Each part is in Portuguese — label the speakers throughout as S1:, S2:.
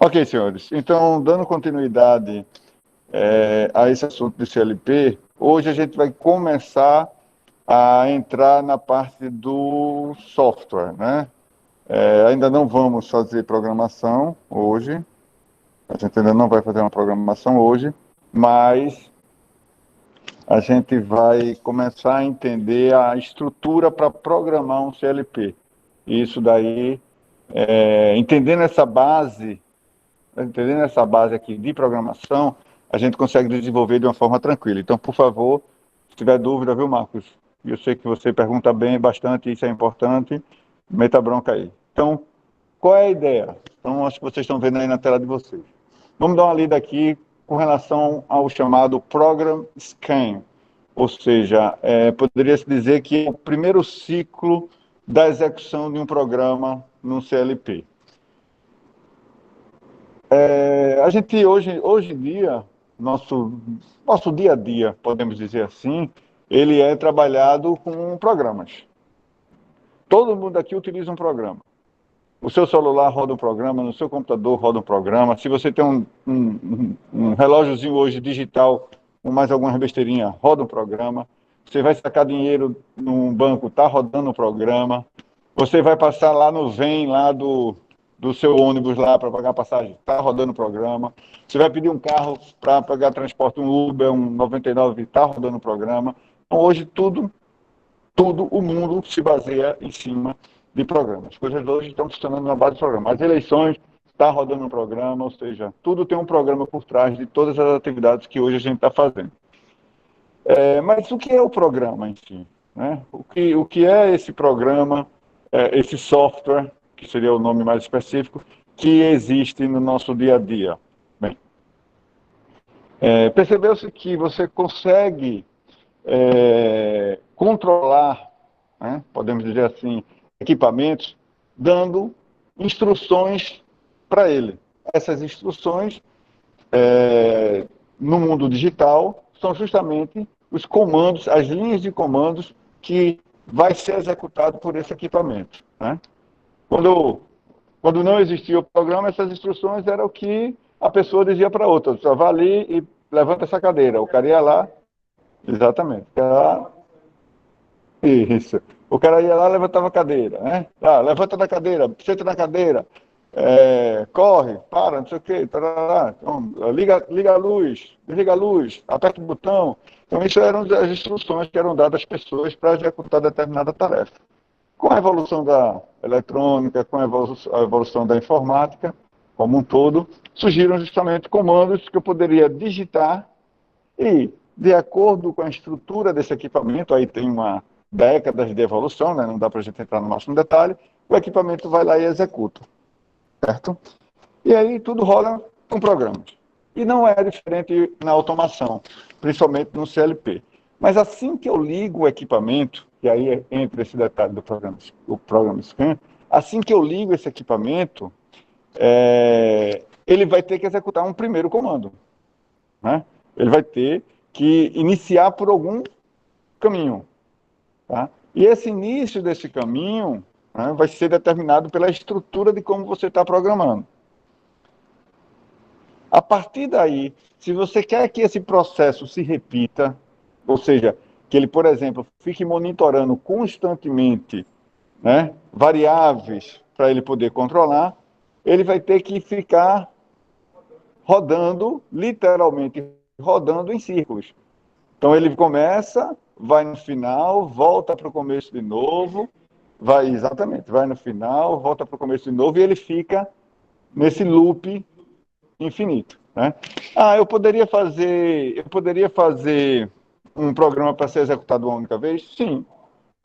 S1: Ok, senhores. Então, dando continuidade a esse assunto do CLP, hoje a gente vai começar a entrar na parte do software, né? Ainda não vamos fazer programação hoje, a gente ainda não vai fazer uma programação hoje, mas a gente vai começar a entender a estrutura para programar um CLP. Isso daí, entendendo essa base aqui de programação, a gente consegue desenvolver de uma forma tranquila. Então, por favor, se tiver dúvida, viu, Marcos? Eu sei que você pergunta bem, bastante, isso é importante, meta bronca aí. Então, qual é a ideia? Então, acho que vocês estão vendo aí na tela de vocês. Vamos dar uma lida aqui com relação ao chamado Program Scan, ou seja, poderia-se dizer que é o primeiro ciclo da execução de um programa no CLP. A gente hoje em dia, nosso dia a dia, podemos dizer assim, ele é trabalhado com programas. Todo mundo aqui utiliza um programa. O seu celular roda um programa, no seu computador roda um programa. Se você tem um relógiozinho hoje digital, com mais algumas besteirinhas, roda um programa. Você vai sacar dinheiro num banco, está rodando um programa. Você vai passar lá no VEM, lá do seu ônibus lá para pagar passagem, está rodando o programa. Você vai pedir um carro para pagar transporte, um Uber, um 99, está rodando o programa. Então, hoje, tudo o mundo se baseia em cima de programas. As coisas hoje estão funcionando na base de programas. As eleições, está rodando um programa, ou seja, tudo tem um programa por trás de todas as atividades que hoje a gente está fazendo. Mas o que é o programa em si? Né? O que é esse programa, esse software, que seria o nome mais específico, que existe no nosso dia a dia? Bem, percebeu-se que você consegue controlar, né, podemos dizer assim, equipamentos, dando instruções para ele. Essas instruções, no mundo digital, são justamente os comandos, as linhas de comandos que vai ser executado por esse equipamento. Né? Quando não existia o programa, essas instruções eram o que a pessoa dizia para outra. Só vá ali e levanta essa cadeira. O cara ia lá, exatamente. Isso. O cara ia lá, levantava a cadeira, né? Levanta da cadeira, senta na cadeira, corre, para, não sei o quê, tarará. Então, liga a luz, desliga a luz, aperta o botão. Então, isso eram as instruções que eram dadas às pessoas para executar determinada tarefa. Com a evolução da eletrônica, com a evolução da informática, como um todo, surgiram justamente comandos que eu poderia digitar e, de acordo com a estrutura desse equipamento, aí tem uma décadas de evolução, né? Não dá para a gente entrar no máximo detalhe, o equipamento vai lá e executa, certo? E aí tudo rola com programas. E não é diferente na automação, principalmente no CLP. Mas assim que eu ligo o equipamento, e aí entra esse detalhe do programa, o programa Scan, assim que eu ligo esse equipamento, ele vai ter que executar um primeiro comando. Né? Ele vai ter que iniciar por algum caminho. Tá? E esse início desse caminho, né, vai ser determinado pela estrutura de como você está programando. A partir daí, se você quer que esse processo se repita, ou seja, que ele, por exemplo, fique monitorando constantemente, né, variáveis para ele poder controlar, ele vai ter que ficar rodando, literalmente rodando em círculos. Então ele começa, vai no final, volta para o começo de novo, vai no final, volta para o começo de novo, e ele fica nesse loop infinito. Né? Eu poderia fazer um programa para ser executado uma única vez? Sim.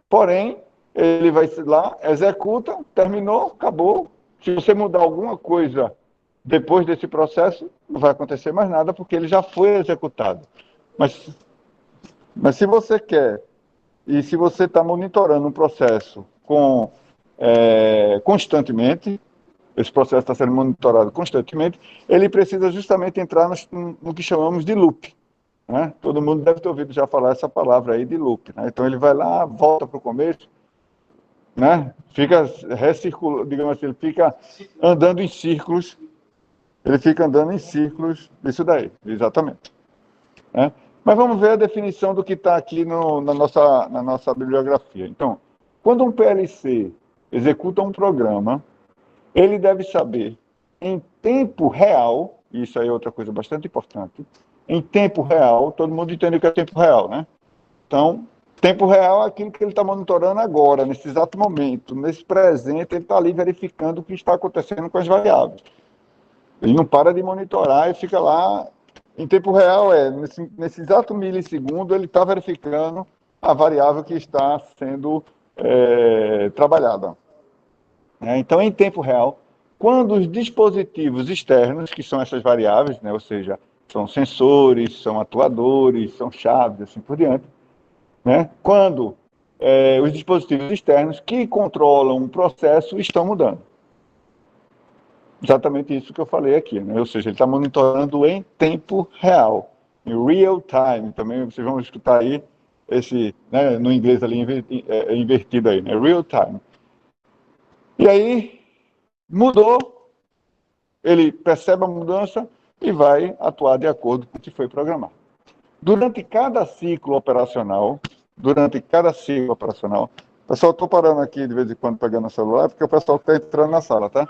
S1: Porém, ele vai lá, executa, terminou, acabou. Se você mudar alguma coisa depois desse processo, não vai acontecer mais nada, porque ele já foi executado. Mas se você quer, e se você está monitorando um processo constantemente, esse processo está sendo monitorado constantemente, ele precisa justamente entrar no que chamamos de loop. Né? Todo mundo deve ter ouvido já falar essa palavra aí de loop. Né? Então ele vai lá, volta para o começo, né? Fica recirculando, digamos assim, ele fica andando em círculos Ele fica andando em círculos disso daí, exatamente. Né? Mas vamos ver a definição do que está aqui na nossa bibliografia. Então, quando um PLC executa um programa, ele deve saber em tempo real, isso aí é outra coisa bastante importante, em tempo real, todo mundo entende o que é tempo real, né? Então, tempo real é aquilo que ele está monitorando agora, nesse exato momento, nesse presente, ele está ali verificando o que está acontecendo com as variáveis. Ele não para de monitorar e fica lá, em tempo real, nesse exato milissegundo, ele está verificando a variável que está sendo trabalhada. Então, em tempo real, quando os dispositivos externos, que são essas variáveis, né, ou seja, são sensores, são atuadores, são chaves, assim por diante, né, quando os dispositivos externos que controlam o processo estão mudando. Exatamente isso que eu falei aqui, né? Ou seja, ele está monitorando em tempo real, em real time. Também vocês vão escutar aí esse, né, no inglês ali invertido aí, né? Real time. E aí mudou, ele percebe a mudança e vai atuar de acordo com o que foi programado. Durante cada ciclo operacional, pessoal, estou parando aqui de vez em quando pegando o celular, porque o pessoal está entrando na sala, tá?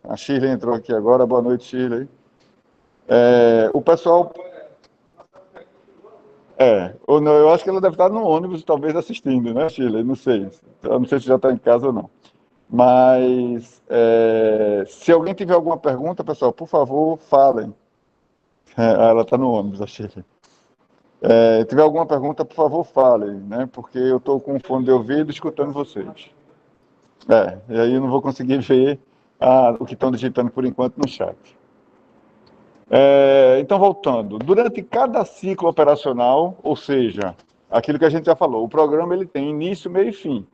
S1: A Shirley entrou aqui agora. Boa noite, Shirley. O pessoal... ou não, eu acho que ela deve estar no ônibus, talvez assistindo, né, Shirley? Não sei. Eu não sei se já está em casa ou não. Mas, se alguém tiver alguma pergunta, pessoal, por favor, falem. Ela está no ônibus, a Shirley. Se tiver alguma pergunta, por favor, falem, né? Porque eu estou com o fone de ouvido escutando vocês. E aí eu não vou conseguir ver o que estão digitando por enquanto no chat. Então, voltando, durante cada ciclo operacional, ou seja, aquilo que a gente já falou, o programa ele tem início, meio e fim.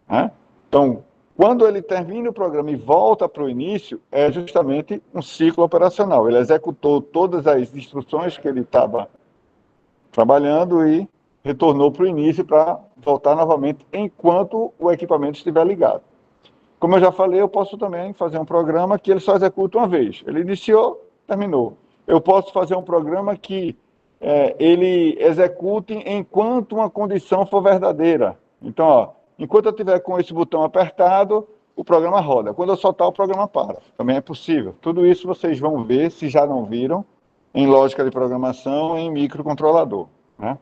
S1: Né? Então, quando ele termina o programa e volta para o início, é justamente um ciclo operacional. Ele executou todas as instruções que ele estava trabalhando e retornou para o início para voltar novamente enquanto o equipamento estiver ligado. Como eu já falei, eu posso também fazer um programa que ele só executa uma vez. Ele iniciou, terminou. Eu posso fazer um programa que ele execute enquanto uma condição for verdadeira. Então, enquanto eu estiver com esse botão apertado, o programa roda. Quando eu soltar, o programa para. Também é possível. Tudo isso vocês vão ver, se já não viram, em lógica de programação, em microcontrolador. Né?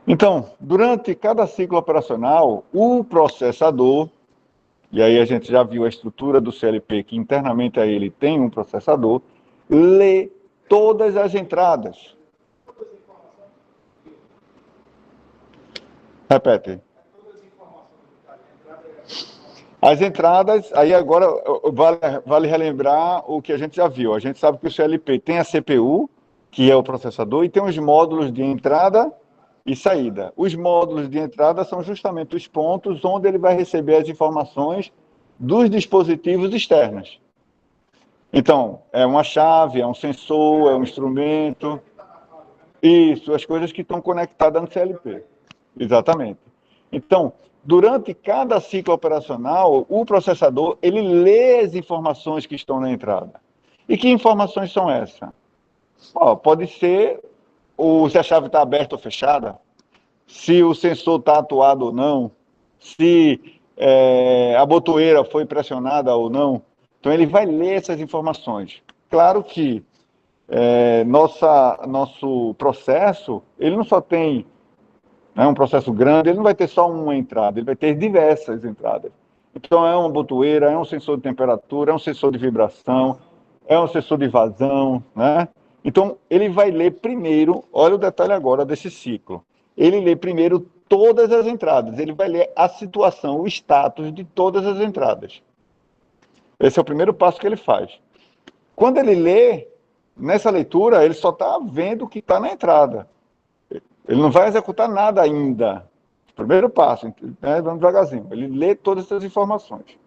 S1: Então, durante cada ciclo operacional, o processador, e aí a gente já viu a estrutura do CLP, que internamente a ele tem um processador, lê todas as entradas. Repete. As entradas, aí agora vale relembrar o que a gente já viu. A gente sabe que o CLP tem a CPU, que é o processador, e tem os módulos de entrada e saída. Os módulos de entrada são justamente os pontos onde ele vai receber as informações dos dispositivos externos. Então, é uma chave, é um sensor, é um instrumento. Isso, as coisas que estão conectadas no CLP. Exatamente. Então, durante cada ciclo operacional, o processador, ele lê as informações que estão na entrada. E que informações são essas? Pode ser se a chave está aberta ou fechada, se o sensor está atuado ou não, se a botoeira foi pressionada ou não. Então, ele vai ler essas informações. Claro que nosso processo, ele não só tem um processo grande, ele não vai ter só uma entrada, ele vai ter diversas entradas. Então, é uma botoeira, é um sensor de temperatura, é um sensor de vibração, é um sensor de vazão, né? Então, ele vai ler primeiro, olha o detalhe agora desse ciclo, ele lê primeiro todas as entradas, ele vai ler a situação, o status de todas as entradas. Esse é o primeiro passo que ele faz. Quando ele lê, nessa leitura, ele só está vendo o que está na entrada. Ele não vai executar nada ainda. Primeiro passo, né? Vamos devagarzinho. Ele lê todas essas informações.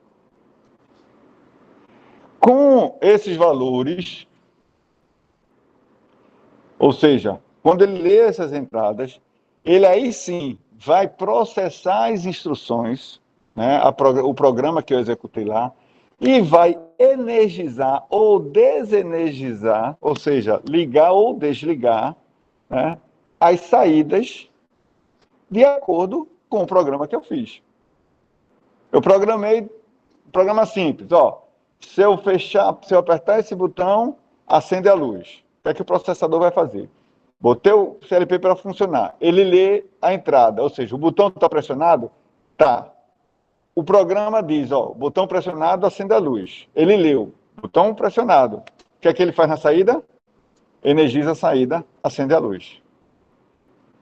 S1: Com esses valores, ou seja, quando ele lê essas entradas, ele aí sim vai processar as instruções, né? O programa que eu executei lá, e vai energizar ou desenergizar, ou seja, ligar ou desligar, né, as saídas de acordo com o programa que eu fiz. Eu programei, programa simples, ó. Se eu apertar esse botão, acende a luz. O que é que o processador vai fazer? Botei o CLP para funcionar. Ele lê a entrada, ou seja, o botão está pressionado? Tá. O programa diz, ó, botão pressionado, acende a luz. Ele leu, botão pressionado. O que é que ele faz na saída? Energiza a saída, acende a luz.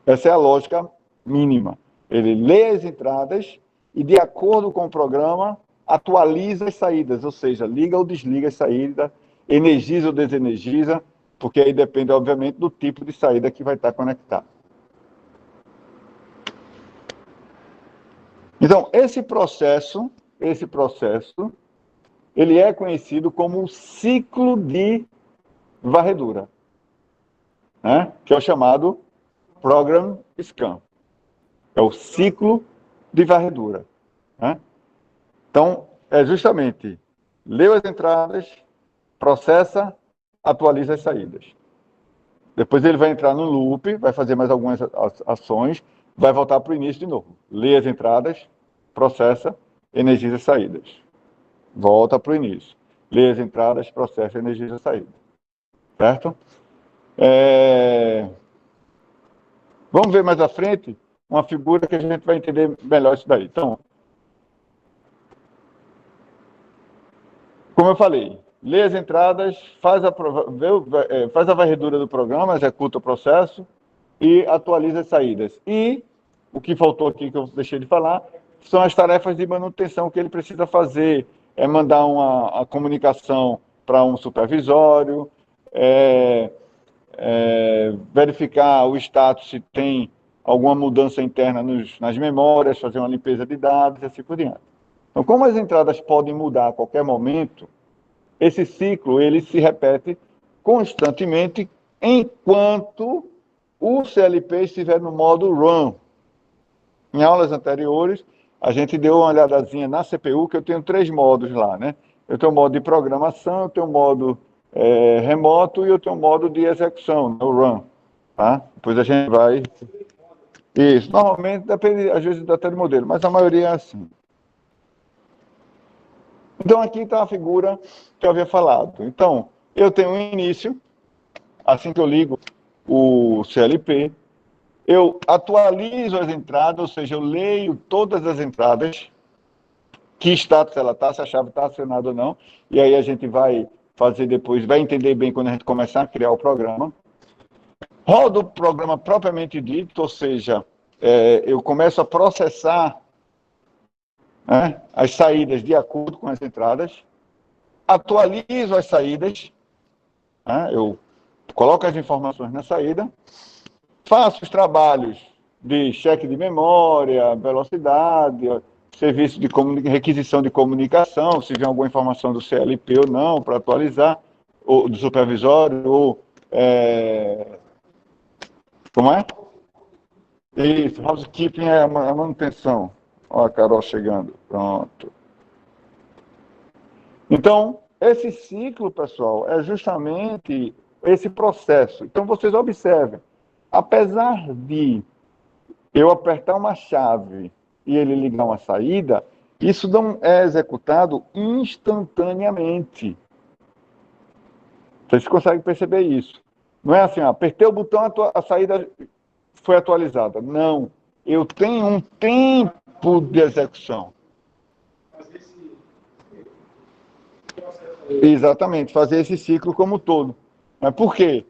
S1: Essa é a lógica mínima. Ele lê as entradas e, de acordo com o programa, atualiza as saídas, ou seja, liga ou desliga a saída, energiza ou desenergiza, porque aí depende, obviamente, do tipo de saída que vai estar conectado. Então, esse processo, ele é conhecido como o ciclo de varredura, né? Que é o chamado Program Scan. É o ciclo de varredura, né? Então, é justamente, leu as entradas, processa, atualiza as saídas. Depois ele vai entrar no loop, vai fazer mais algumas ações, vai voltar para o início de novo. Lê as entradas, processa, energiza as saídas. Volta para o início. Lê as entradas, processa, energiza as saídas. Certo? Vamos ver mais à frente uma figura que a gente vai entender melhor isso daí. Então, como eu falei, lê as entradas, faz a varredura do programa, executa o processo e atualiza as saídas. E o que faltou aqui, que eu deixei de falar, são as tarefas de manutenção que ele precisa fazer. É mandar a comunicação para um supervisório, verificar o status se tem alguma mudança interna nas memórias, fazer uma limpeza de dados e assim por diante. Então, como as entradas podem mudar a qualquer momento, esse ciclo ele se repete constantemente enquanto o CLP estiver no modo run. Em aulas anteriores, a gente deu uma olhadazinha na CPU, que eu tenho 3 modos lá, né? Eu tenho o modo de programação, eu tenho o modo remoto e eu tenho o modo de execução, o run. Tá? Depois a gente vai... Isso, normalmente depende, às vezes, até do modelo, mas a maioria é assim. Então, aqui está a figura que eu havia falado. Então, eu tenho um início, assim que eu ligo o CLP, eu atualizo as entradas, ou seja, eu leio todas as entradas, que status ela está, se a chave está acionada ou não, e aí a gente vai fazer depois, vai entender bem quando a gente começar a criar o programa. Roda o programa propriamente dito, ou seja, eu começo a processar as saídas de acordo com as entradas, atualizo as saídas, eu coloco as informações na saída, faço os trabalhos de cheque de memória, velocidade, serviço de requisição de comunicação, se vier alguma informação do CLP ou não, para atualizar, ou do supervisório, ou... Como é? Isso, housekeeping é a manutenção. Olha a Carol chegando. Pronto. Então, esse ciclo, pessoal, é justamente esse processo. Então, vocês observem, apesar de eu apertar uma chave e ele ligar uma saída, isso não é executado instantaneamente. Vocês conseguem perceber isso? Não é assim, apertei o botão, a saída foi atualizada. Não. Eu tenho um tempo de execução. Exatamente, fazer esse ciclo como um todo. Mas por quê?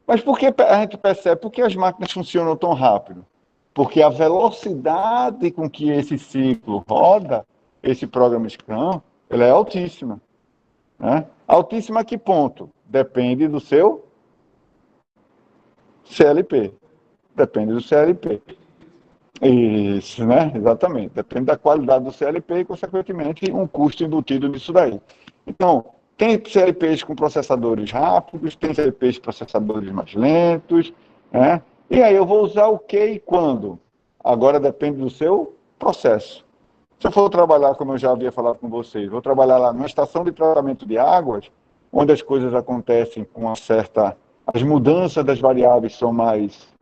S1: Mas por que a gente percebe? Por que as máquinas funcionam tão rápido? Porque a velocidade com que esse ciclo roda, esse programa Scrum, ela é altíssima. Né? Altíssima a que ponto? Depende do seu CLP. Depende do CLP. Isso, né? Exatamente. Depende da qualidade do CLP e, consequentemente, um custo embutido nisso daí. Então, tem CLPs com processadores rápidos, tem CLPs com processadores mais lentos, né? E aí eu vou usar o que e quando? Agora depende do seu processo. Se eu for trabalhar, como eu já havia falado com vocês, vou trabalhar lá numa estação de tratamento de águas, onde as coisas acontecem com uma certa... As mudanças das variáveis são mais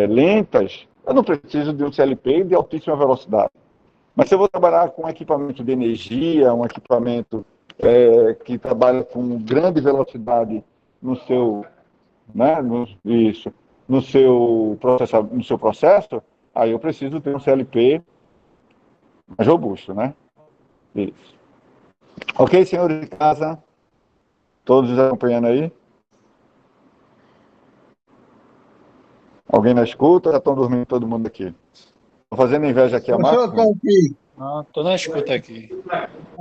S1: lentas, eu não preciso de um CLP de altíssima velocidade. Mas se eu vou trabalhar com equipamento de energia, um equipamento que trabalha com grande velocidade no seu, né, no seu processo, aí eu preciso ter um CLP mais robusto, né? Isso. Ok, senhores de casa? Todos acompanhando aí? Alguém na escuta? Já estão dormindo todo mundo aqui? Estou fazendo inveja aqui a
S2: Professor,
S1: Marcos?
S2: estou aqui.
S3: Ah, tô na escuta aqui.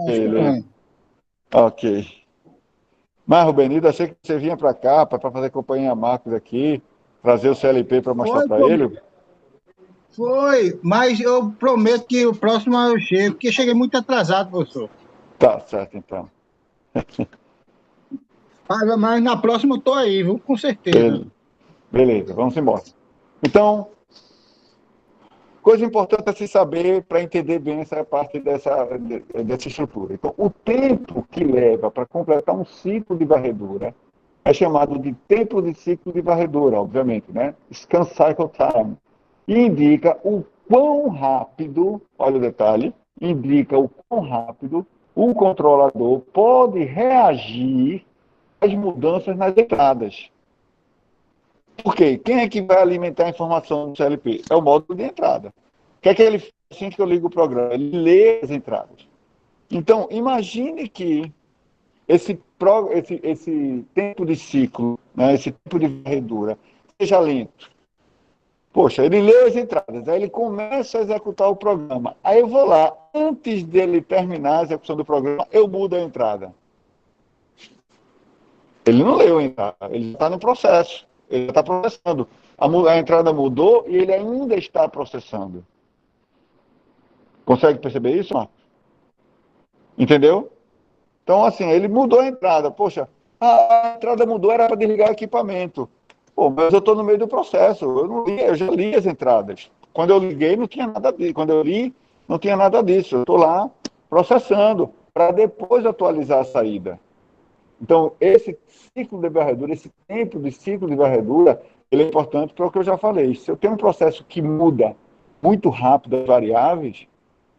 S1: Beleza. Ok. Mas, Rubenida, achei que você vinha para cá para fazer companhia a Marcos aqui, trazer o CLP para mostrar para ele.
S2: Foi, mas eu prometo que o próximo eu chego, porque eu cheguei muito atrasado, professor.
S1: Tá certo, então.
S2: Mas na próxima eu estou aí, viu? Com certeza.
S1: Beleza, vamos embora. Então, coisa importante a se saber para entender bem essa parte dessa estrutura. Então, o tempo que leva para completar um ciclo de varredura é chamado de tempo de ciclo de varredura, obviamente, né? Scan cycle time. E indica o quão rápido, olha o detalhe, indica o quão rápido o controlador pode reagir às mudanças nas entradas. Por quê? Quem é que vai alimentar a informação do CLP? É o módulo de entrada. O que é que ele faz assim que eu ligo o programa? Ele lê as entradas. Então, imagine que esse tempo de ciclo, né, esse tempo de varredura, seja lento. Poxa, ele lê as entradas, aí ele começa a executar o programa. Aí eu vou lá, antes dele terminar a execução do programa, eu mudo a entrada. Ele não leu a entrada, ele está no processo, ele está processando. A entrada mudou e ele ainda está processando. Consegue perceber isso, Marcos? Entendeu? Então, assim, ele mudou a entrada. Poxa, a entrada mudou, era para desligar o equipamento. Pô, mas eu estou no meio do processo, eu já li as entradas. Quando eu liguei, não tinha nada disso. Quando eu li, não tinha nada disso. Eu estou lá processando, para depois atualizar a saída. Então, esse ciclo de varredura, esse tempo de ciclo de varredura, ele é importante para o que eu já falei. Se eu tenho um processo que muda muito rápido as variáveis,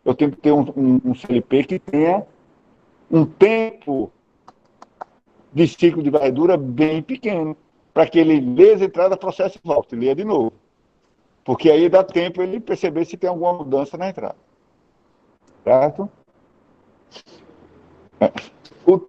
S1: eu tenho que ter um CLP que tenha um tempo de ciclo de varredura bem pequeno, para que ele lê as entradas, processe e volte, leia de novo. Porque aí dá tempo ele perceber se tem alguma mudança na entrada. Certo? O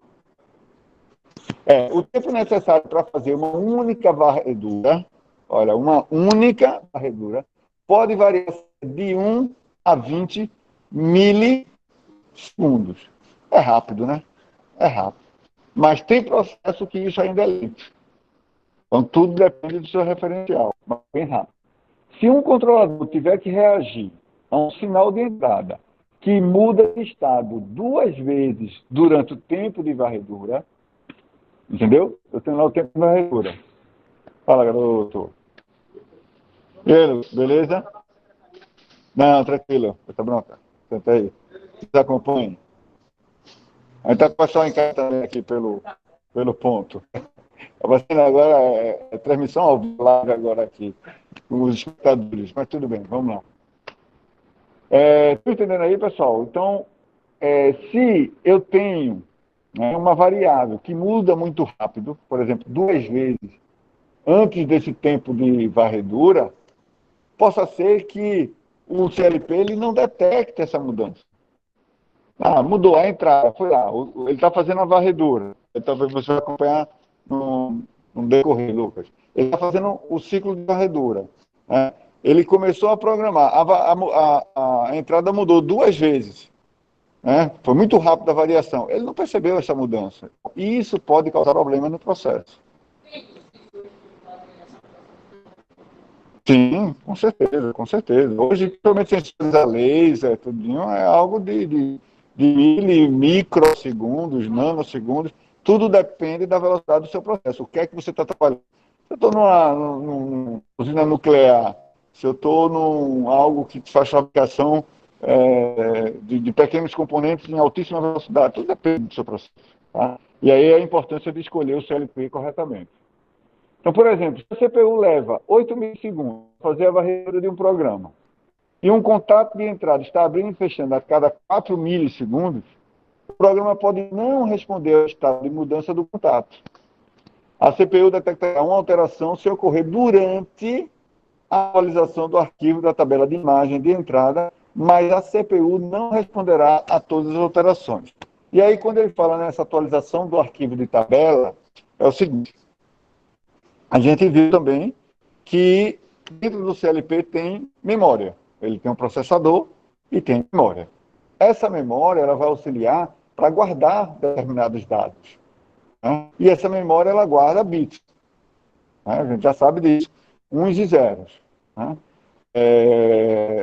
S1: tempo necessário para fazer uma única varredura, olha, uma única varredura, pode variar de 1 a 20 milissegundos. É rápido, né? É rápido. Mas tem processo que isso ainda é lento. Então, tudo depende do seu referencial, mas bem rápido. Se um controlador tiver que reagir a um sinal de entrada que muda de estado 2 vezes durante o tempo de varredura, entendeu? Eu tenho lá o tempo de varredura. Fala, garoto. E aí, beleza? Não, tranquilo. Tá bronca. Senta aí. Vocês acompanhem. A gente está com o pessoal em casa também aqui pelo ponto. A vacina agora é transmissão ao vivo agora aqui, com os espectadores, mas tudo bem, vamos lá. Estou entendendo aí, pessoal? Então, se eu tenho, né, uma variável que muda muito rápido, por exemplo, 2 vezes antes desse tempo de varredura, possa ser que o CLP ele não detecte essa mudança. Ah, mudou a entrada, foi lá, ele está fazendo a varredura. Talvez você vai acompanhar no decorrer, Lucas. Ele está fazendo o ciclo de varredura. Né? Ele começou a programar, a entrada mudou 2 vezes. Né? Foi muito rápido a variação. Ele não percebeu essa mudança. E isso pode causar problema no processo. Sim, com certeza, com certeza. Hoje, principalmente sensores a laser, tudinho, é algo de microsegundos, nanosegundos, tudo depende da velocidade do seu processo. O que é que você está trabalhando? Se eu estou numa usina nuclear, se eu estou num algo que faz fabricação de pequenos componentes em altíssima velocidade. Tudo depende do seu processo. Tá? E aí a importância de escolher o CLP corretamente. Então, por exemplo, se a CPU leva 8 milissegundos para fazer a varredura de um programa, e um contato de entrada está abrindo e fechando a cada 4 milissegundos, o programa pode não responder ao estado de mudança do contato. A CPU detectará uma alteração se ocorrer durante a atualização do arquivo da tabela de imagem de entrada, mas a CPU não responderá a todas as alterações. E aí, quando ele fala nessa atualização do arquivo de tabela, é o seguinte: a gente viu também que dentro do CLP tem memória. Ele tem um processador e tem memória. Essa memória ela vai auxiliar para guardar determinados dados. Né? E essa memória ela guarda bits. Né? A gente já sabe disso, uns e zeros. Né?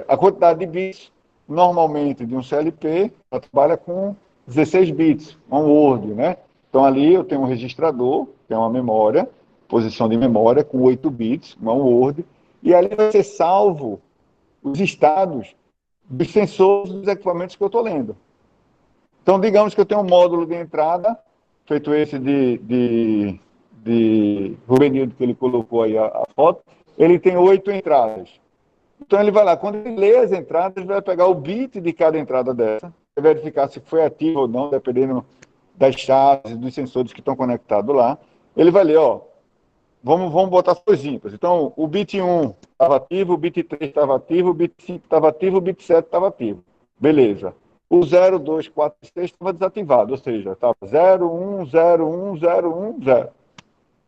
S1: A quantidade de bits, normalmente, de um CLP, ela trabalha com 16 bits, um Word. Né? Então, ali eu tenho um registrador, que é uma memória, posição de memória, com 8 bits, um Word, e ali vai ser salvo os estados dos sensores dos equipamentos que eu estou lendo. Então, digamos que eu tenho um módulo de entrada, feito esse de Rubenildo, que ele colocou aí a foto, ele tem 8 entradas. Então, ele vai lá, quando ele lê as entradas, ele vai pegar o bit de cada entrada dessa, verificar se foi ativo ou não, dependendo das chaves, dos sensores que estão conectados lá. Ele vai ler, ó, vamos botar as coisinhas. Então, o bit 1 estava ativo, o bit 3 estava ativo, o bit 5 estava ativo, o bit 7 estava ativo. Beleza. O 0, 2, 4, 6 estava desativado, ou seja, estava 0, 1, 0, 1, 0, 1, 0.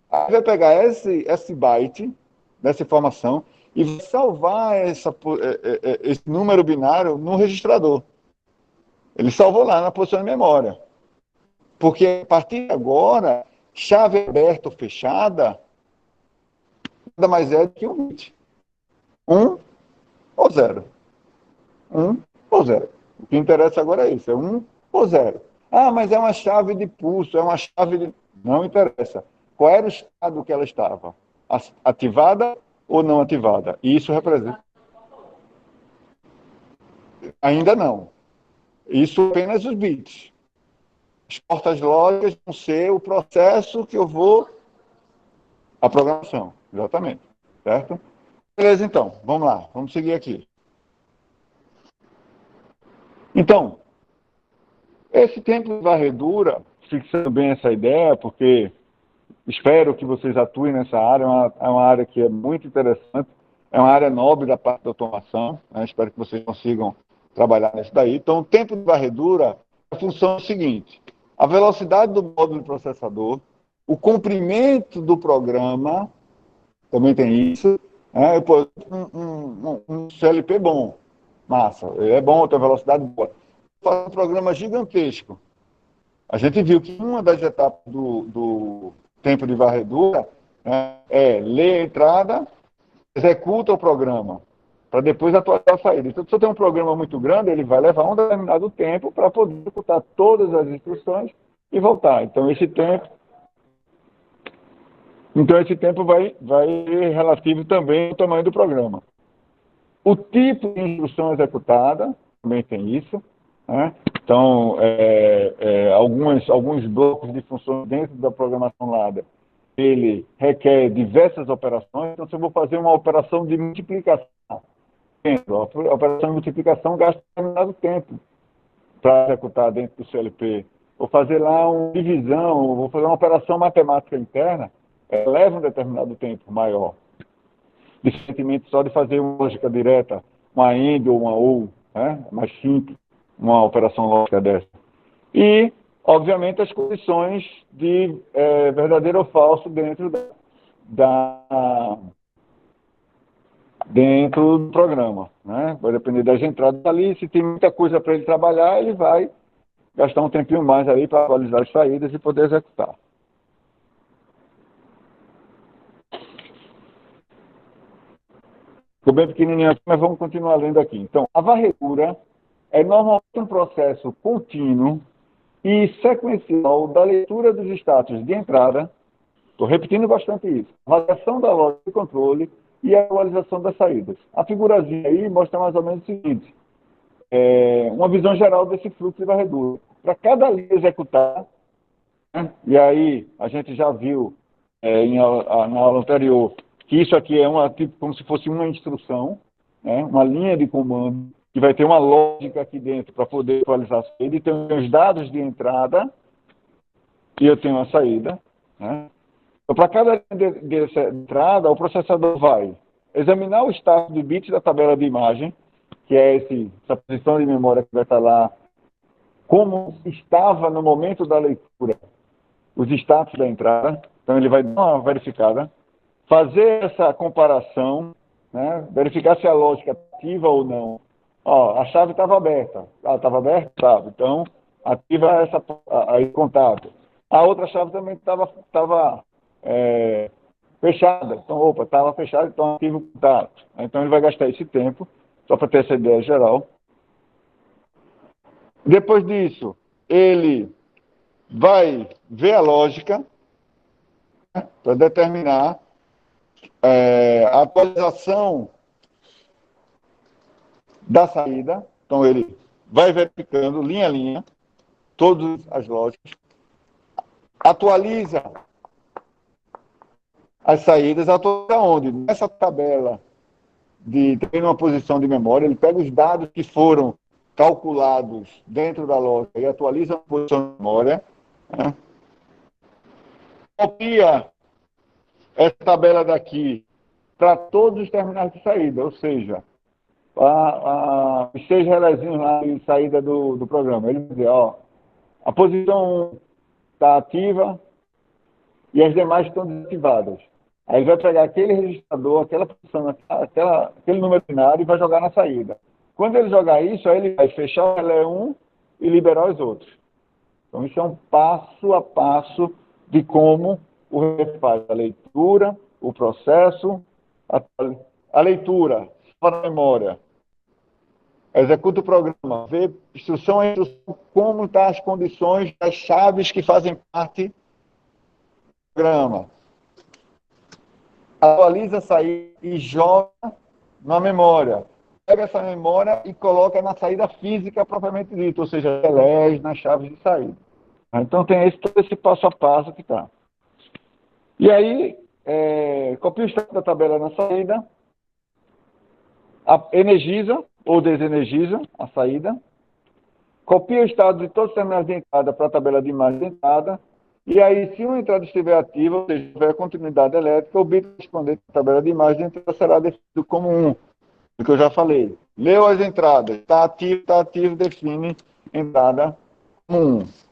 S1: Aí vai pegar esse byte dessa informação e vai salvar esse número binário no registrador. Ele salvou lá na posição de memória. Porque a partir de agora, chave aberta ou fechada, nada mais é do que um bit. 1 ou 0. 1 ou 0. O que interessa agora é isso, é 1 ou 0. Ah, mas é uma chave de pulso, é uma chave de... Não interessa. Qual era o estado que ela estava? Ativada ou não ativada? E isso representa... Ainda não. Isso apenas os bits. As portas lógicas vão ser o processo que eu vou... A programação, exatamente. Certo? Beleza, então. Vamos lá. Vamos seguir aqui. Então, esse tempo de varredura, fixando bem essa ideia, porque espero que vocês atuem nessa área, é uma área que é muito interessante, é uma área nobre da parte da automação, né? Espero que vocês consigam trabalhar nisso daí. Então, o tempo de varredura, a função é o seguinte: a velocidade do módulo processador, o comprimento do programa, também tem isso, né? Um CLP bom, massa, é bom, tem velocidade boa. Faz um programa gigantesco. A gente viu que uma das etapas do tempo de varredura, né, é ler a entrada, executa o programa, para depois atualizar a saída. Então, se eu tenho um programa muito grande, ele vai levar um determinado tempo para poder executar todas as instruções e voltar. Então, esse tempo vai relativo também ao tamanho do programa. O tipo de instrução executada, também tem isso, né? Então, alguns blocos de funções dentro da programação LADA, ele requer diversas operações. Então, se eu vou fazer uma operação de multiplicação, a operação de multiplicação gasta um determinado tempo para executar dentro do CLP. Vou fazer lá uma divisão, vou fazer uma operação matemática interna, leva um determinado tempo maior. Diferentemente só de fazer uma lógica direta, uma AND ou uma OR, né? Mais simples, uma operação lógica dessa. E, obviamente, as condições de verdadeiro ou falso dentro dentro do programa, né? Vai depender das entradas ali. Se tem muita coisa para ele trabalhar, ele vai gastar um tempinho mais ali para atualizar as saídas e poder executar. Ficou bem pequenininho aqui, mas vamos continuar lendo aqui. Então, a varredura é normalmente um processo contínuo e sequencial da leitura dos status de entrada, estou repetindo bastante isso, avaliação da lógica de controle e a atualização das saídas. A figurazinha aí mostra mais ou menos o seguinte: uma visão geral desse fluxo de varredura. Para cada linha executar, né? E aí a gente já viu na aula anterior que isso aqui é tipo, como se fosse uma instrução, né? Uma linha de comando, que vai ter uma lógica aqui dentro para poder atualizar a saída, e tem os dados de entrada, e eu tenho a saída. Né? Então, para cada linha dessa entrada, o processador vai examinar o status de bits da tabela de imagem, que é essa posição de memória que vai estar lá, como estava no momento da leitura, os status da entrada. Então, ele vai dar uma verificada, fazer essa comparação, né? Verificar se a lógica é ativa ou não. Ó, a chave estava aberta. Estava aberta? Estava. Então, ativa esse contato. A outra chave também estava fechada. Então, opa, estava fechada, então ativa o contato. Então, ele vai gastar esse tempo, só para ter essa ideia geral. Depois disso, ele vai ver a lógica, né, para determinar a atualização da saída. Então, ele vai verificando linha a linha todas as lógicas, atualiza as saídas, atualiza onde? Nessa tabela tem uma posição de memória, ele pega os dados que foram calculados dentro da lógica e atualiza a posição de memória, né? Copia essa tabela daqui para todos os terminais de saída, ou seja, os 6 relézinhos lá de saída do programa. Ele vai dizer, ó, a posição 1 está ativa e as demais estão desativadas. Aí ele vai pegar aquele registrador, aquela posição, aquele número binário e vai jogar na saída. Quando ele jogar isso, aí ele vai fechar o relé 1 e liberar os outros. Então, isso é um passo a passo de como o relé faz a leitura, o processo, a leitura, para a memória, executa o programa, vê instrução a instrução, como estão as condições das chaves que fazem parte do programa. Atualiza a saída e joga na memória. Pega essa memória e coloca na saída física propriamente dita, ou seja, relés nas chaves de saída. Então tem todo esse passo a passo que está. E aí, copia o estado da tabela na saída, energiza ou desenergiza a saída, copia o estado de todos os terminais de entrada para a tabela de imagem de entrada, e aí, se uma entrada estiver ativa, ou seja, tiver continuidade elétrica, o bit correspondente à tabela de imagem de entrada será definido como 1, o que eu já falei. Leu as entradas, está ativo, define entrada como 1.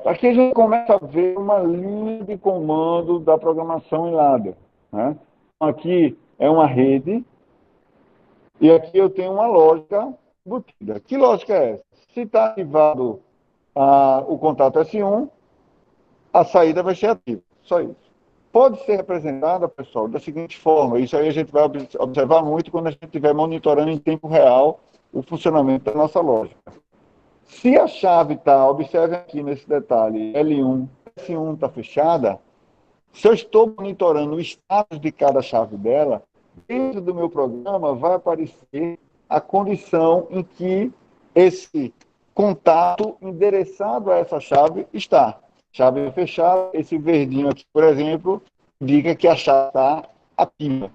S1: Aqui a gente começa a ver uma linha de comando da programação em ladder, né? Aqui é uma rede, e aqui eu tenho uma lógica embutida. Que lógica é essa? Se está ativado o contato S1, a saída vai ser ativa. Só isso. Pode ser representada, pessoal, da seguinte forma. Isso aí a gente vai observar muito quando a gente estiver monitorando em tempo real o funcionamento da nossa lógica. Se a chave está, observe aqui nesse detalhe, L1, S1 está fechada, se eu estou monitorando o status de cada chave dela, dentro do meu programa vai aparecer a condição em que esse contato endereçado a essa chave está. Chave fechada, esse verdinho aqui, por exemplo, indica que a chave está ativa.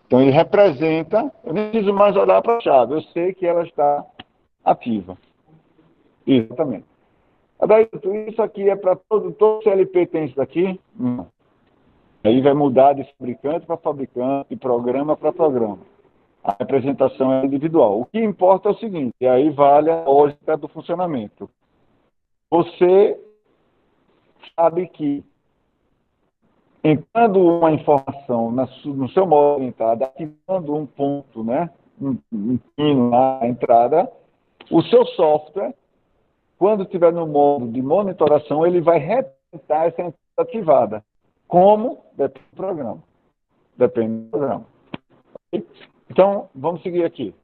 S1: Então, ele representa, eu nem preciso mais olhar para a chave, eu sei que ela está ativa. Exatamente. Daí, isso aqui é para todo CLP tem isso daqui? Não. Aí vai mudar de fabricante para fabricante, de programa para programa. A representação é individual. O que importa é o seguinte, e aí vale a lógica do funcionamento. Você sabe que entrando uma informação no seu modo de entrada, ativando um ponto, né, um pino na entrada, o seu software, quando estiver no modo de monitoração, ele vai representar essa entrada ativada. Como? Depende do programa. Depende do programa. Então, vamos seguir aqui.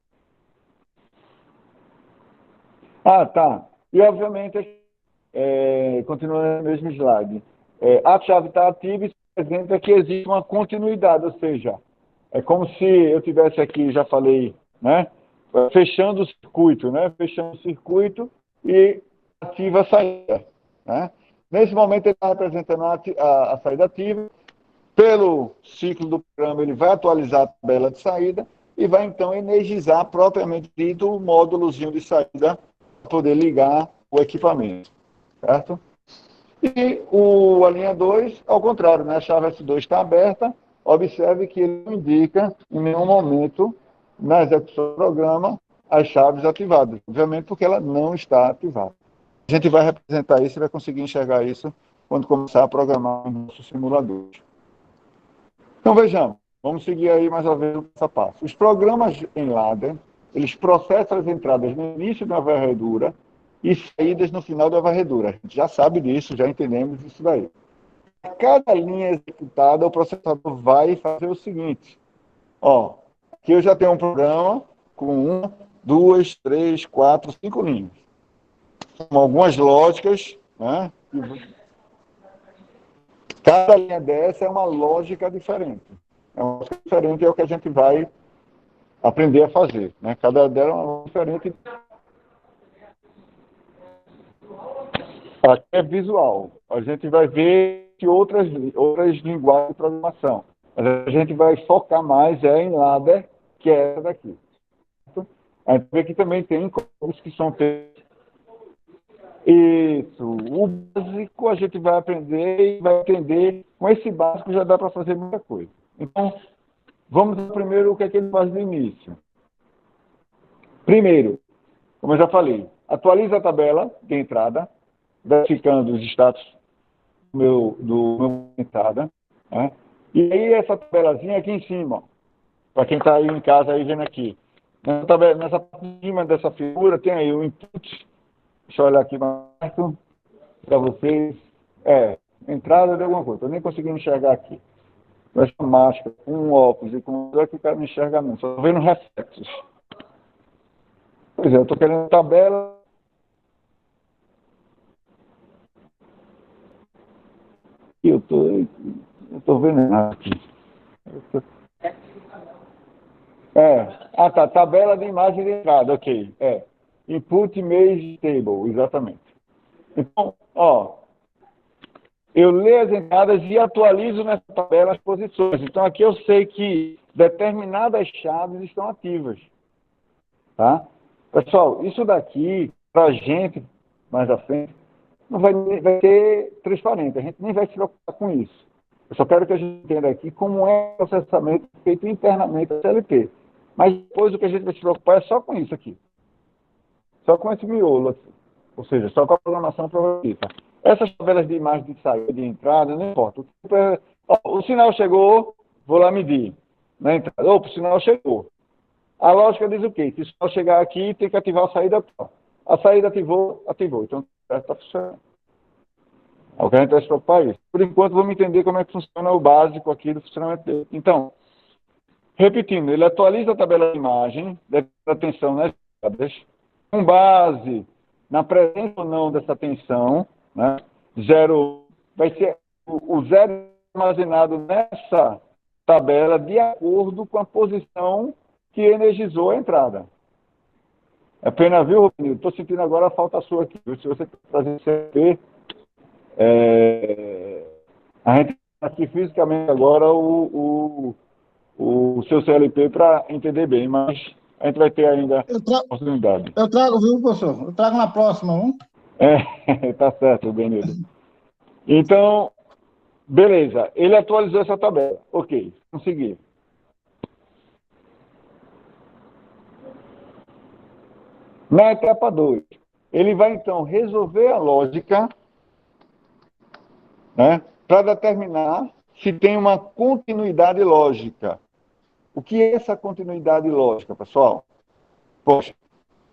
S1: Tá. E, obviamente, continuando no mesmo slide, a chave está ativa e representa que existe uma continuidade, ou seja, é como se eu tivesse aqui, já falei, né, fechando o circuito, né, fechando o circuito e ativa a saída. Né? Nesse momento ele está representando a saída ativa. Pelo ciclo do programa, ele vai atualizar a tabela de saída e vai, então, energizar propriamente dito o módulozinho de saída para poder ligar o equipamento, certo? E a linha 2, ao contrário, né? A chave S2 está aberta, observe que ele não indica em nenhum momento, na execução do programa, as chaves ativadas, obviamente porque ela não está ativada. A gente vai representar isso e vai conseguir enxergar isso quando começar a programar o nosso simulador. Então, vejamos, vamos seguir aí mais uma vez o passo a passo. Os programas em ladder, eles processam as entradas no início da varredura e saídas no final da varredura. A gente já sabe disso, já entendemos isso daí. A cada linha executada, o processador vai fazer o seguinte. Ó, aqui eu já tenho um programa com 1, 2, 3, 4, 5 linhas. Com algumas lógicas, né? Cada linha dessa é uma lógica diferente. É uma lógica diferente, é o que a gente vai aprender a fazer. Né? Cada dela é uma lógica diferente. Aqui é visual. A gente vai ver outras linguagens de programação. Mas a gente vai focar mais em ladder, que é essa daqui. A gente vê que também tem códigos que são feitos. Isso. O básico a gente vai aprender e vai entender. Com esse básico já dá para fazer muita coisa. Então, vamos primeiro o que é que ele faz no início. Primeiro, como eu já falei, atualiza a tabela de entrada, verificando os status do meu entrada. Né? E aí essa tabelazinha aqui em cima, para quem está aí em casa aí vendo aqui. Nessa parte de cima dessa figura tem aí o input. Deixa eu olhar aqui mais perto para vocês. Entrada de alguma coisa. Estou nem conseguindo enxergar aqui. Essa máscara, com um óculos e com outro, que o cara não enxerga não. Só estou vendo reflexos. Pois é, eu estou querendo tabela. E eu estou vendo nada aqui. Tá. Tabela de imagem de entrada, ok. Input Image Table, exatamente. Então, eu leio as entradas e atualizo nessa tabela as posições. Então, aqui eu sei que determinadas chaves estão ativas. Tá? Pessoal, isso daqui, para a gente, mais à frente, não vai ser transparente. A gente nem vai se preocupar com isso. Eu só quero que a gente entenda aqui como é o processamento feito internamente da CLP. Mas depois o que a gente vai se preocupar é só com isso aqui. Só com esse miolo aqui. Ou seja, só com a programação provavelmente. Essas tabelas de imagem de saída, de entrada, não importa. O sinal chegou, vou lá medir. Na entrada. O sinal chegou. A lógica diz o quê? Se o sinal chegar aqui, tem que ativar a saída. A saída ativou. Então, está funcionando. É o que a gente vai se preocupar isso. Por enquanto, vamos entender como é que funciona o básico aqui do funcionamento dele. Então, repetindo, ele atualiza a tabela de imagem, deve ter atenção nas entradas, com base na presença ou não dessa tensão, né? Zero, vai ser o zero armazenado nessa tabela de acordo com a posição que energizou a entrada. É pena, viu, Rodrigo? Estou sentindo agora a falta sua aqui. Se você trazer CLP, a gente está aqui fisicamente agora o seu CLP para entender bem, mas a gente vai ter ainda oportunidade.
S2: Eu trago, viu, professor? Eu trago na próxima, não?
S1: Tá certo, Benildo. Então, beleza. Ele atualizou essa tabela. Ok, vamos seguir. Na etapa 2, ele vai, então, resolver a lógica, né, para determinar se tem uma continuidade lógica. O que é essa continuidade lógica, pessoal? Poxa,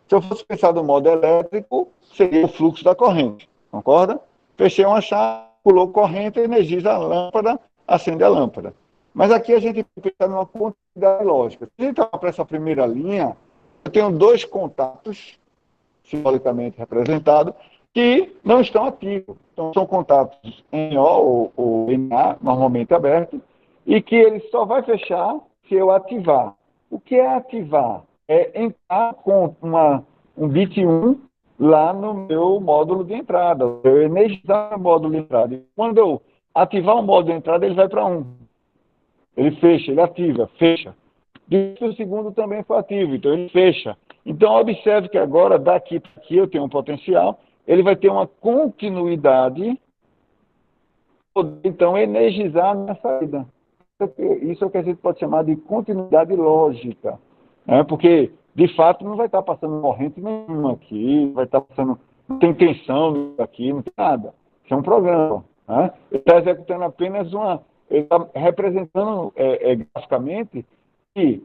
S1: se eu fosse pensar do modo elétrico, seria o fluxo da corrente, concorda? Fechei uma chave, pulou corrente, energiza a lâmpada, acende a lâmpada. Mas aqui a gente pensa numa continuidade lógica. Se a gente olhar para essa primeira linha, eu tenho dois contatos, simbolicamente representados, que não estão ativos. Então, são contatos em O ou em A, normalmente abertos, e que ele só vai fechar se eu ativar. O que é ativar? É entrar com um bit 1 lá no meu módulo de entrada. Eu energizar o módulo de entrada. E quando eu ativar o módulo de entrada, ele vai para 1. Ele fecha, ele ativa, fecha. E o segundo também foi ativo, então ele fecha. Então, observe que agora, daqui para aqui, eu tenho um potencial, ele vai ter uma continuidade, poder, então, energizar na saída. Isso é o que a gente pode chamar de continuidade lógica. Né? Porque, de fato, não vai estar passando corrente nenhuma aqui, vai estar passando, não tem tensão aqui, não tem nada. Isso é um programa. Né? Ele está executando apenas ele está representando graficamente que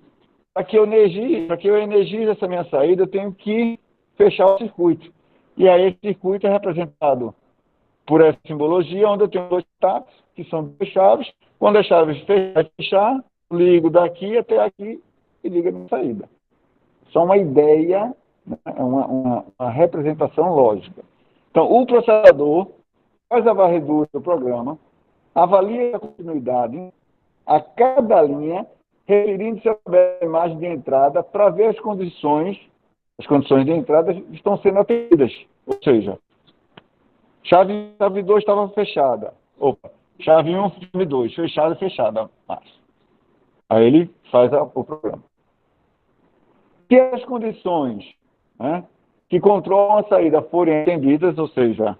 S1: para que eu energize essa minha saída, eu tenho que fechar o circuito. E aí esse circuito é representado por essa simbologia, onde eu tenho dois taps, que são duas chaves. Quando as chaves fechar, ligo daqui até aqui e ligo a minha saída. Só uma ideia, né? uma representação lógica. Então, o processador faz a varredura do programa, avalia a continuidade a cada linha, referindo-se à imagem de entrada para ver as condições de entrada estão sendo atendidas. Ou seja, chave 2 estava fechada. Opa, chave 1, chave 2, fechada. Aí ele faz o programa. Se as condições, né, que controlam a saída forem atendidas, ou seja,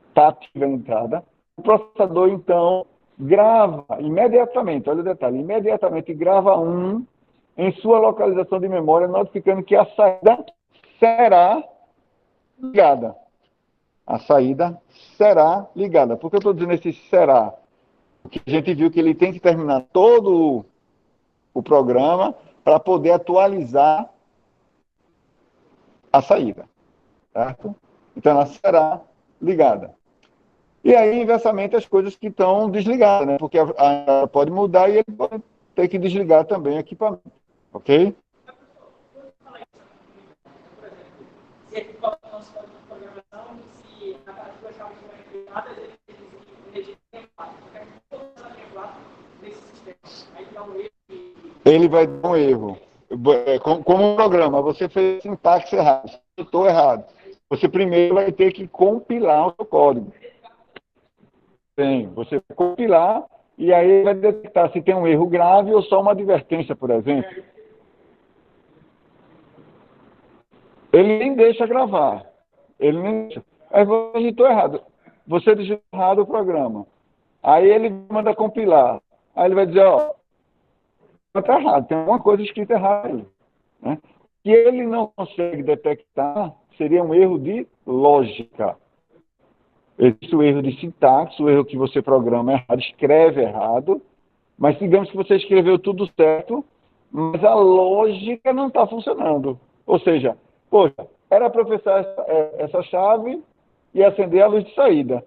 S1: está ativa a entrada, o processador, então, grava imediatamente, olha o detalhe, imediatamente grava em sua localização de memória, notificando que a saída será ligada. A saída será ligada. Por que eu estou dizendo esse será? Porque a gente viu que ele tem que terminar todo o programa para poder atualizar a saída. Certo? Então, ela será ligada. E aí, inversamente, as coisas que estão desligadas, né? Porque a pode mudar e ele pode ter que desligar também o equipamento. Ok? Se ele coloca o nosso código de programação, se a parte do chave for reguladas, ele nesse sistema. Aí dá um erro. Ele vai dar um erro. Como um programa, você fez sintaxe errado, eu estou errado. Você primeiro vai ter que compilar o seu código. Você vai compilar e aí vai detectar se tem um erro grave ou só uma advertência, por exemplo. Ele nem deixa gravar. Ele nem deixa. Aí você digitou errado. Você digitou errado o programa. Aí ele manda compilar. Aí ele vai dizer, ó, está errado, tem alguma coisa escrita errada aí. Né? Que ele não consegue detectar seria um erro de lógica. Existe o erro de sintaxe, o erro que você programa errado, escreve errado, mas digamos que você escreveu tudo certo, mas a lógica não está funcionando. Ou seja, poxa, era para fechar essa chave e acender a luz de saída.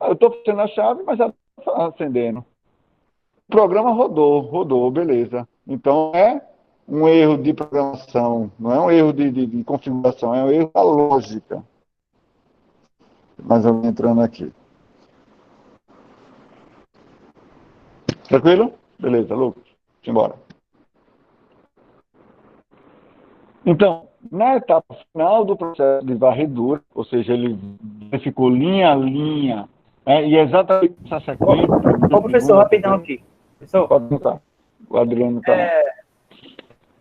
S1: Eu estou fechando a chave, mas ela está acendendo. O programa rodou, beleza. Então é um erro de programação, não é um erro de configuração, é um erro da lógica. Mas eu vou entrando aqui. Tranquilo? Beleza, Lucas. Embora. Então, na etapa final do processo de varredura, ou seja, ele ficou linha a linha, e exatamente essa sequência...
S4: Ô, professor, rapidão aqui. Professor,
S1: pode notar. O Adriano está...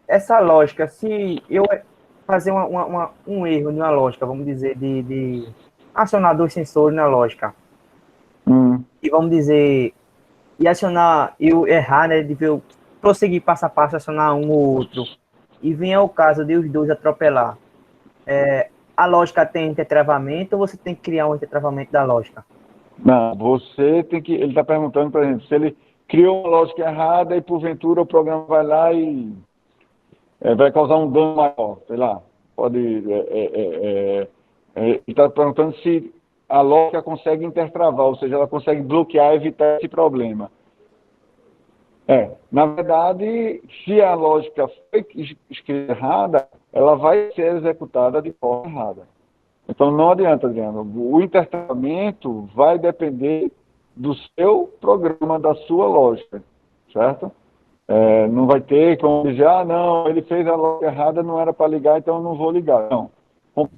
S4: essa lógica, se eu fazer um erro numa lógica, vamos dizer, de acionar dois sensores na lógica, e vamos dizer, e acionar, eu errar, né, de eu prosseguir passo a passo, acionar um ou outro, e venha o caso de os dois atropelar, a lógica tem intertravamento ou você tem que criar um intertravamento da lógica?
S1: Não, você tem que... Ele está perguntando, por exemplo, se ele criou uma lógica errada e, porventura, o programa vai lá e vai causar um dano maior, sei lá, pode... ele está perguntando se a lógica consegue intertravar, ou seja, ela consegue bloquear, evitar esse problema. Na verdade, se a lógica foi escrita errada, ela vai ser executada de forma errada. Então não adianta, Adriano. O intertravamento vai depender do seu programa, da sua lógica, certo? Não vai ter como dizer, não, ele fez a lógica errada, não era para ligar, então eu não vou ligar. Não.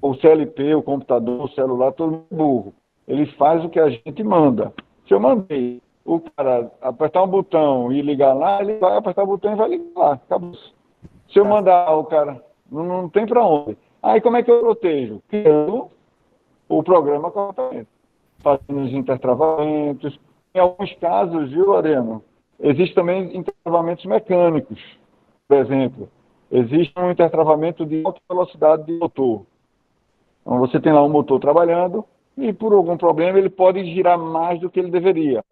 S1: O CLP, o computador, o celular, todo mundo é burro. Ele faz o que a gente manda. Se eu mandei o cara apertar um botão e ligar lá, ele vai apertar o botão e vai ligar lá. Acabou. Se eu mandar o cara, não tem para onde. Aí como é que eu protejo? Criando o programa corretamente, fazendo os intertravamentos. Em alguns casos, viu, Adriano? Existem também intertravamentos mecânicos. Por exemplo, existe um intertravamento de alta velocidade de motor. Então, você tem lá um motor trabalhando e, por algum problema, ele pode girar mais do que ele deveria.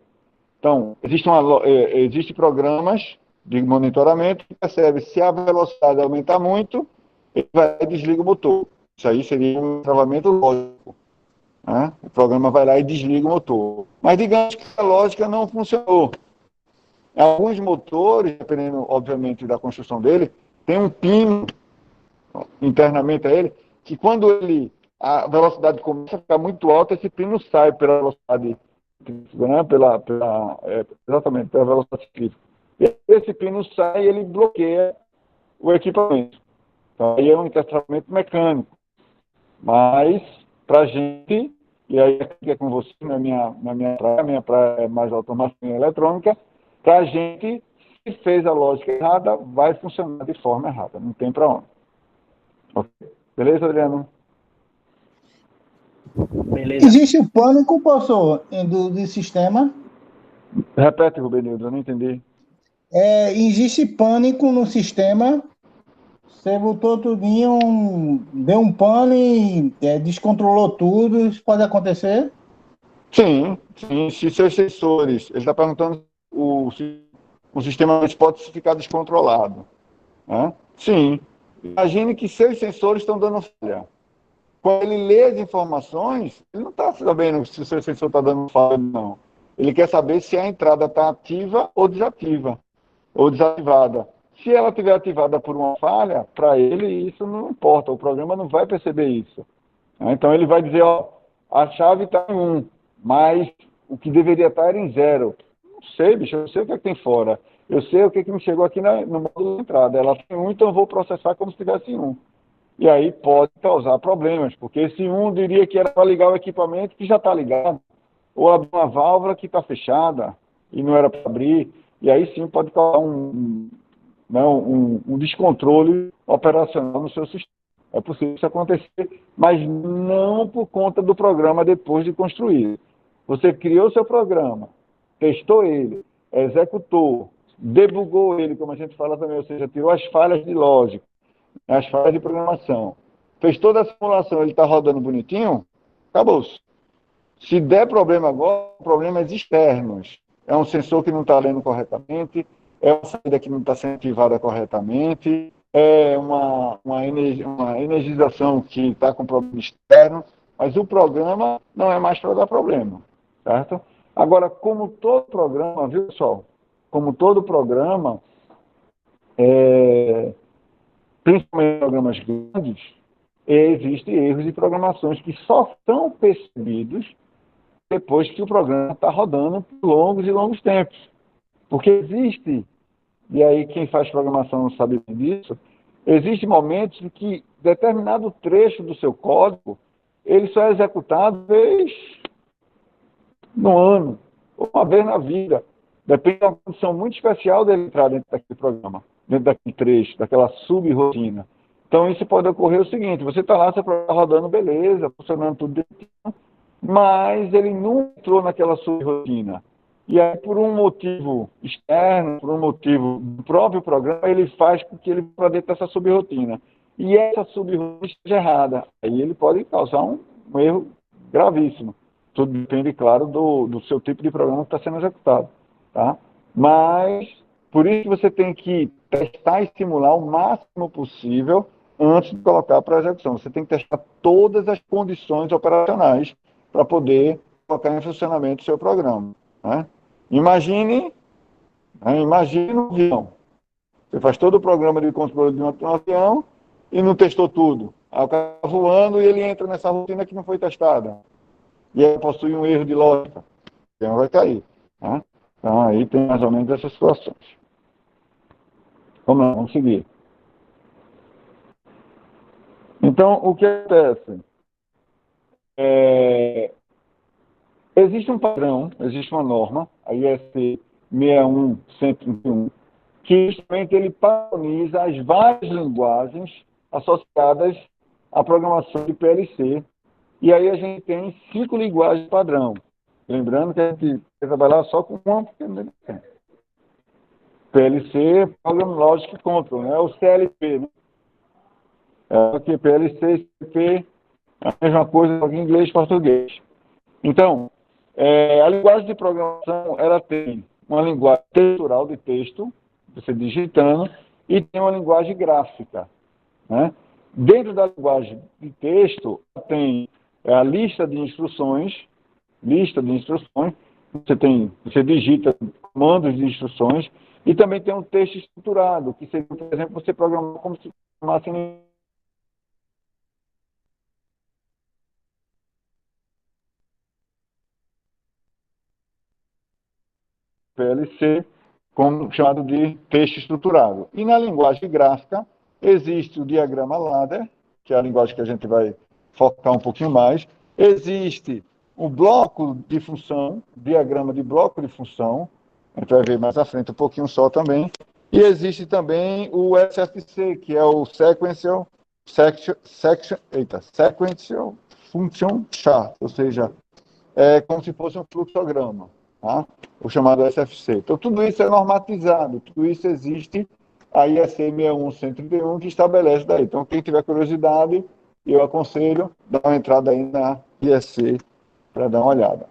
S1: Então, existem programas de monitoramento que percebe se a velocidade aumentar muito, ele vai e desliga o motor. Isso aí seria um travamento lógico. Né? O programa vai lá e desliga o motor. Mas digamos que a lógica não funcionou. Alguns motores, dependendo, obviamente, da construção dele, tem um pino internamente a ele, que quando a velocidade começa a ficar muito alta, esse pino sai pela velocidade, né? Exatamente, pela velocidade crítica. E esse pino sai e ele bloqueia o equipamento. Então, aí é um intertravamento mecânico. Mas, para a gente, e aí aqui é com você, na minha praia é mais automação e eletrônica, para a gente, se fez a lógica errada, vai funcionar de forma errada. Não tem para onde. Okay. Beleza, Adriano?
S2: Beleza. Existe o pânico, professor, do sistema?
S1: Repete, Rubenildo, eu não entendi.
S2: Existe pânico no sistema? Você botou tudinho, deu um pane e descontrolou tudo, isso pode acontecer?
S1: Sim. Se seus sensores, ele está perguntando o sistema pode ficar descontrolado. Né? Sim. Imagine que seus sensores estão dando falha. Quando ele lê as informações, ele não está sabendo se o seu sensor está dando falha ou não. Ele quer saber se a entrada está ativa ou desativa, ou desativada. Se ela estiver ativada por uma falha, para ele isso não importa, o programa não vai perceber isso. Então ele vai dizer, a chave está em 1, mas o que deveria estar era em 0. Não sei, bicho, eu sei o que é que tem fora. Eu sei o que me chegou aqui no módulo de entrada. Ela tem 1, então eu vou processar como se tivesse 1. E aí pode causar problemas, porque esse 1 diria que era para ligar o equipamento que já está ligado, ou abrir uma válvula que está fechada e não era para abrir, e aí sim pode causar um descontrole operacional no seu sistema. É possível isso acontecer, mas não por conta do programa depois de construído. Você criou seu programa, testou ele, executou, debugou ele, como a gente fala também, ou seja, tirou as falhas de lógica, as falhas de programação. Fez toda a simulação, ele está rodando bonitinho, acabou-se. Se der problema agora, problemas externos. É um sensor que não está lendo corretamente, é uma saída que não está sendo ativada corretamente, é uma energização que está com problema externo, mas o programa não é mais para dar problema, certo? Agora, como todo programa, viu, pessoal? Como todo programa, principalmente programas grandes, existem erros de programações que só são percebidos depois que o programa está rodando por longos e longos tempos. Porque existe, e aí quem faz programação não sabe disso, existem momentos em que determinado trecho do seu código, ele só é executado uma vez no ano, ou uma vez na vida. Depende de uma condição muito especial dele entrar dentro daquele programa, dentro daquele trecho, daquela sub-rotina. Então isso pode ocorrer o seguinte, você está lá, você está rodando, beleza, funcionando tudo direitinho, mas ele não entrou naquela sub-rotina. E aí, por um motivo externo, por um motivo do próprio programa, ele faz com que ele vá para dentro dessa sub-rotina. E essa sub-rotina esteja errada. Aí ele pode causar um erro gravíssimo. Tudo depende, claro, do seu tipo de programa que está sendo executado. Tá? Mas, por isso que você tem que testar e simular o máximo possível antes de colocar para a execução. Você tem que testar todas as condições operacionais para poder colocar em funcionamento o seu programa. Né? Imagine um avião. Você faz todo o programa de controle de um avião e não testou tudo. Aí o cara está voando e ele entra nessa rotina que não foi testada. E aí possui um erro de lógica. Então vai cair. Né? Então aí tem mais ou menos essas situações. Vamos lá, vamos seguir. Então, o que acontece? Existe um padrão, existe uma norma, a IEC 61131, que justamente ele padroniza as várias linguagens associadas à programação de PLC. E aí a gente tem 5 linguagens padrão. Lembrando que a gente vai trabalhar só com uma, porque não tem. PLC, Program Logic Control, né? O CLP, né? Aqui, PLC, CLP, a mesma coisa em inglês e português. Então, a linguagem de programação, ela tem uma linguagem textural de texto, você digitando, e tem uma linguagem gráfica. Né? Dentro da linguagem de texto, tem a lista de instruções, você digita comandos de instruções, e também tem um texto estruturado, que seria, por exemplo, você programar como se programasse em PLC, como chamado de texto estruturado. E na linguagem gráfica, existe o diagrama ladder, que é a linguagem que a gente vai focar um pouquinho mais. Existe o bloco de função, diagrama de bloco de função, a gente vai ver mais à frente um pouquinho só também. E existe também o SFC, que é o Sequential Function Chart, ou seja, é como se fosse um fluxograma, tá? O chamado SFC. Então, tudo isso é normatizado, tudo isso existe, a IEC 61131 que estabelece daí. Então, quem tiver curiosidade, eu aconselho dar uma entrada aí na IEC para dar uma olhada.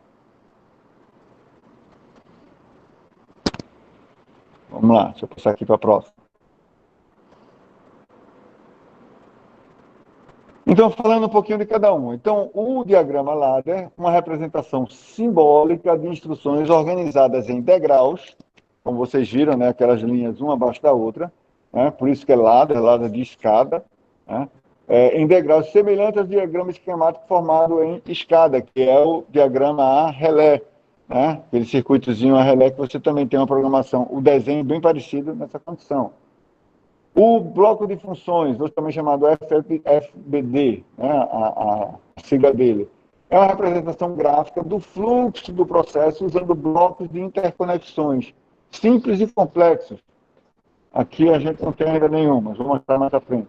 S1: Vamos lá, deixa eu passar aqui para a próxima. Então, falando um pouquinho de cada um. Então, o diagrama ladder, uma representação simbólica de instruções organizadas em degraus, como vocês viram, né, aquelas linhas uma abaixo da outra, né, por isso que é ladder de escada, né, em degraus semelhantes ao diagrama esquemático formado em escada, que é o diagrama a relé, né, aquele circuitozinho a relé que você também tem uma programação, o desenho bem parecido nessa condição. O bloco de funções, hoje também chamado FBD, né, a sigla dele, é uma representação gráfica do fluxo do processo usando blocos de interconexões simples e complexos. Aqui a gente não tem ainda nenhuma, mas vou mostrar mais à frente.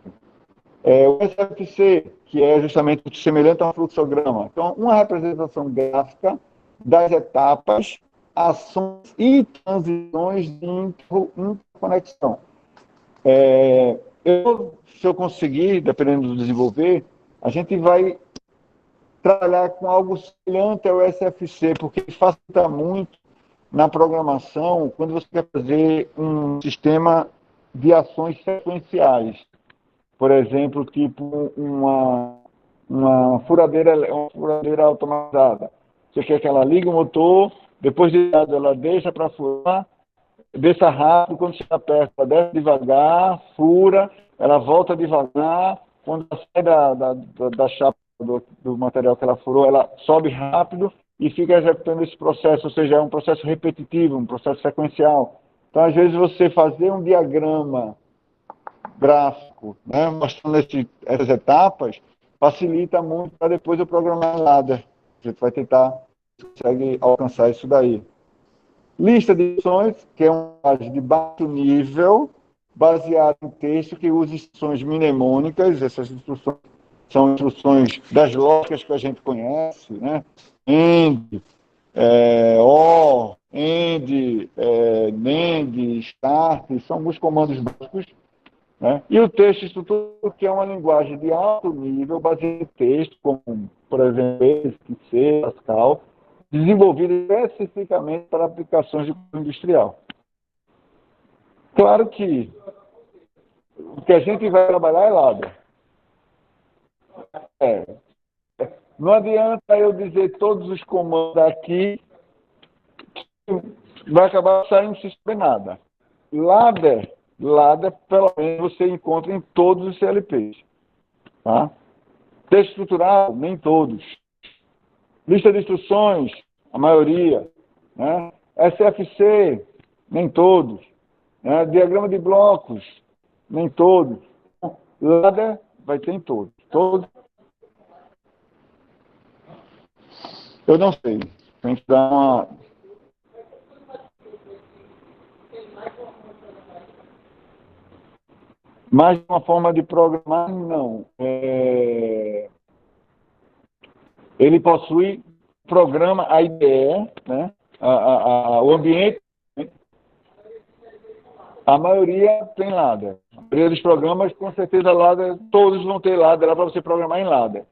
S1: O SFC, que é justamente semelhante a um fluxograma. Então, uma representação gráfica das etapas, ações e transições de interconexão. Se eu conseguir, dependendo do desenvolver, a gente vai trabalhar com algo semelhante ao SFC, porque facilita muito na programação quando você quer fazer um sistema de ações sequenciais. Por exemplo, tipo uma furadeira automatizada. Você quer que ela ligue o motor, depois de ela deixa para furar, desça rápido, quando chega perto, ela desce devagar, fura, ela volta devagar, quando ela sai da chapa do material que ela furou, ela sobe rápido e fica executando esse processo, ou seja, é um processo repetitivo, um processo sequencial. Então, às vezes, você fazer um diagrama gráfico, né, mostrando essas etapas, facilita muito para depois eu programar nada. A gente vai tentar, consegue alcançar isso daí. Lista de instruções, que é uma linguagem de baixo nível, baseada em texto que usa instruções mnemônicas. Essas instruções são instruções das lógicas que a gente conhece, né? AND, OR, AND, NAND, START, são alguns comandos básicos. Né? E o texto estruturado, que é uma linguagem de alto nível, baseada em texto, como, por exemplo, C, Pascal, desenvolvida especificamente para aplicações de código industrial. Claro que o que a gente vai trabalhar é ladder. Não adianta eu dizer todos os comandos aqui, vai acabar saindo sem saber nada. Ladder, pelo menos você encontra em todos os CLPs. Tá? Texto estrutural, nem todos. Lista de instruções, a maioria. Né? SFC, nem todos. Né? Diagrama de blocos, nem todos. Ladder vai ter em todos. Todos. Eu não sei. Tem que dar uma... Mais uma forma de programar, não. Ele possui programa, a IDE, né? O ambiente, a maioria tem ladder. A maioria dos programas, com certeza, ladder, todos vão ter ladder lá para você programar em ladder.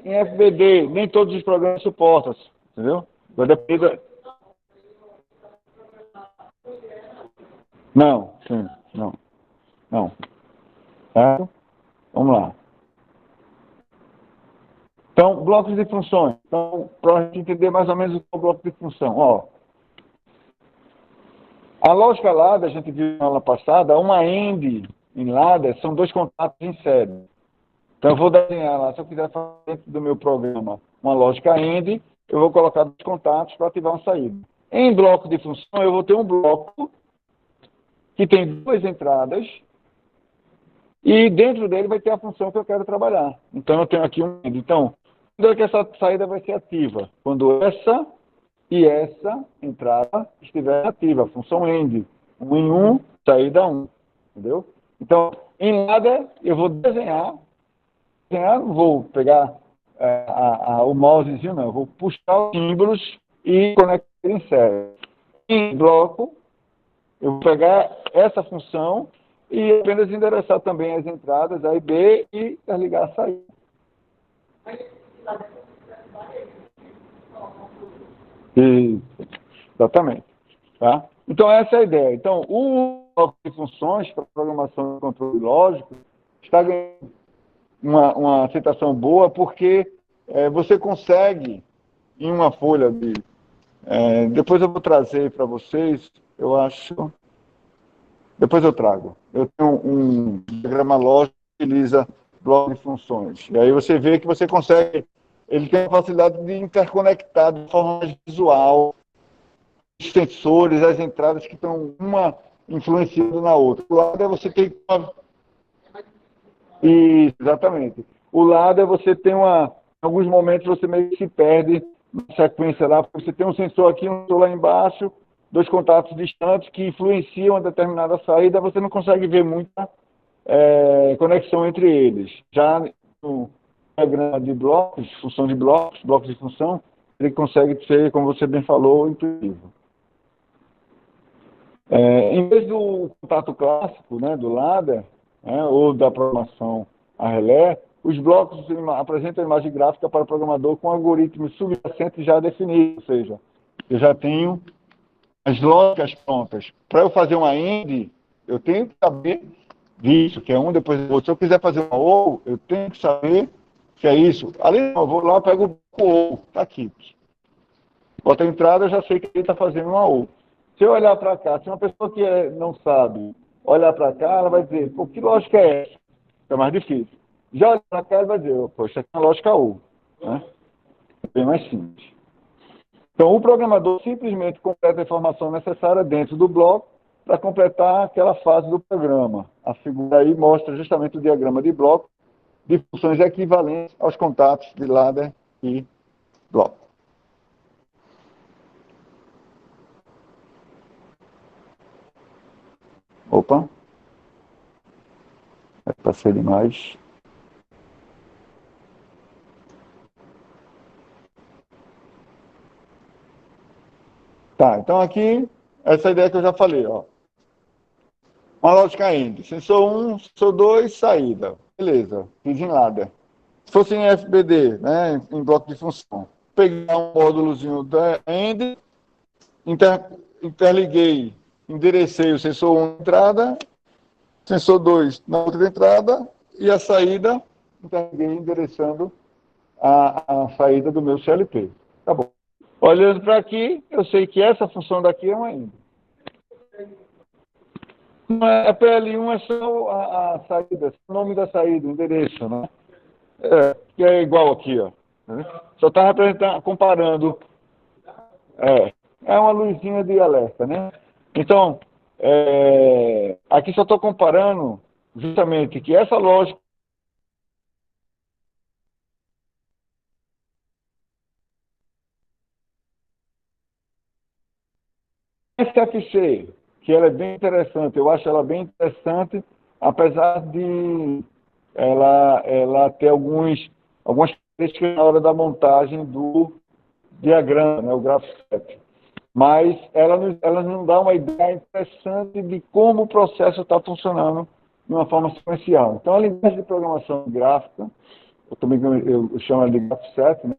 S1: Em FBD, nem todos os programas suportam, entendeu? Vai depender... Não, sim, não. Não. Certo? Vamos lá. Então, blocos de funções. Então, para a gente entender mais ou menos o que é o bloco de função. Ó, a lógica ladder, a gente viu na aula passada, uma AND em ladder são dois contatos em série. Então, eu vou desenhar lá, se eu quiser fazer dentro do meu programa uma lógica AND, eu vou colocar dois contatos para ativar uma saída. Em bloco de função, eu vou ter um bloco que tem duas entradas e dentro dele vai ter a função que eu quero trabalhar. Então, eu tenho aqui um AND. Então, quando é que essa saída vai ser ativa? Quando essa e essa entrada estiver ativa, a função AND. 1 em 1, saída 1. Entendeu? Então, em ladder, eu vou desenhar, vou pegar o mousezinho, não, eu vou puxar os símbolos e conectar em série. Em bloco, eu vou pegar essa função e apenas endereçar também as entradas A e B e interligar a saída. Exatamente. Tá? Então, essa é a ideia. Então, o bloco de funções para programação de controle lógico está ganhando uma aceitação boa porque você consegue, em uma folha de... depois eu vou trazer para vocês, eu acho... Depois eu trago. Eu tenho um diagrama lógico que utiliza bloco de funções. E aí você vê que você consegue... Ele tem a facilidade de interconectar de forma mais visual os sensores, as entradas que estão uma influenciando na outra. O lado é você tem uma... Exatamente. O lado é você tem uma... Em alguns momentos você meio que se perde na sequência lá, porque você tem um sensor aqui, um sensor lá embaixo, dois contatos distantes que influenciam a determinada saída, você não consegue ver muita conexão entre eles. Já no diagrama de blocos, função de blocos, blocos de função, ele consegue ser, como você bem falou, intuitivo. Em vez do contato clássico, né, do ladder, ou da programação a relé, os blocos apresentam a imagem gráfica para o programador com algoritmos subjacentes já definidos, ou seja, eu já tenho as lógicas prontas. Para eu fazer uma AND, eu tenho que saber disso, que é um depois do outro. Se eu quiser fazer uma OR, eu tenho que saber que é isso. Ali, eu vou lá, pego o OR, está aqui. Bota a entrada, eu já sei que ele está fazendo uma OR. Se eu olhar para cá, se uma pessoa que não sabe olhar para cá, ela vai dizer, pô, que lógica é essa? É mais difícil. Já olhar para cá, ela vai dizer, pô, isso aqui é uma lógica OR. Né? É bem mais simples. Então, o programador simplesmente completa a informação necessária dentro do bloco para completar aquela fase do programa. A figura aí mostra justamente o diagrama de bloco de funções equivalentes aos contatos de ladder e bloco. Opa. Passei demais. Tá, então aqui, essa ideia que eu já falei, ó. Uma lógica AND. Sensor 1, sensor 2, saída. Beleza, fiz em ladder. Se fosse em FBD, né, em bloco de função, pegar um módulozinho da AND, interliguei, enderecei o sensor 1 na entrada, sensor 2 na outra entrada, e a saída, interliguei endereçando a saída do meu CLP. Tá bom. Olhando para aqui, eu sei que essa função daqui é uma AND. A PL1 é só a saída, o nome da saída, o endereço, né? Que é igual aqui, ó. Né? Só está representando, comparando. É uma luzinha de alerta, né? Então, aqui só estou comparando justamente que essa lógica SFC, que ela é bem interessante, eu acho ela bem interessante, apesar de ela ter algumas características na hora da montagem do diagrama, né, o grafo set. Mas ela não dá uma ideia interessante de como o processo está funcionando de uma forma sequencial. Então, a linguagem de programação gráfica, eu chamo ela de graph set, né?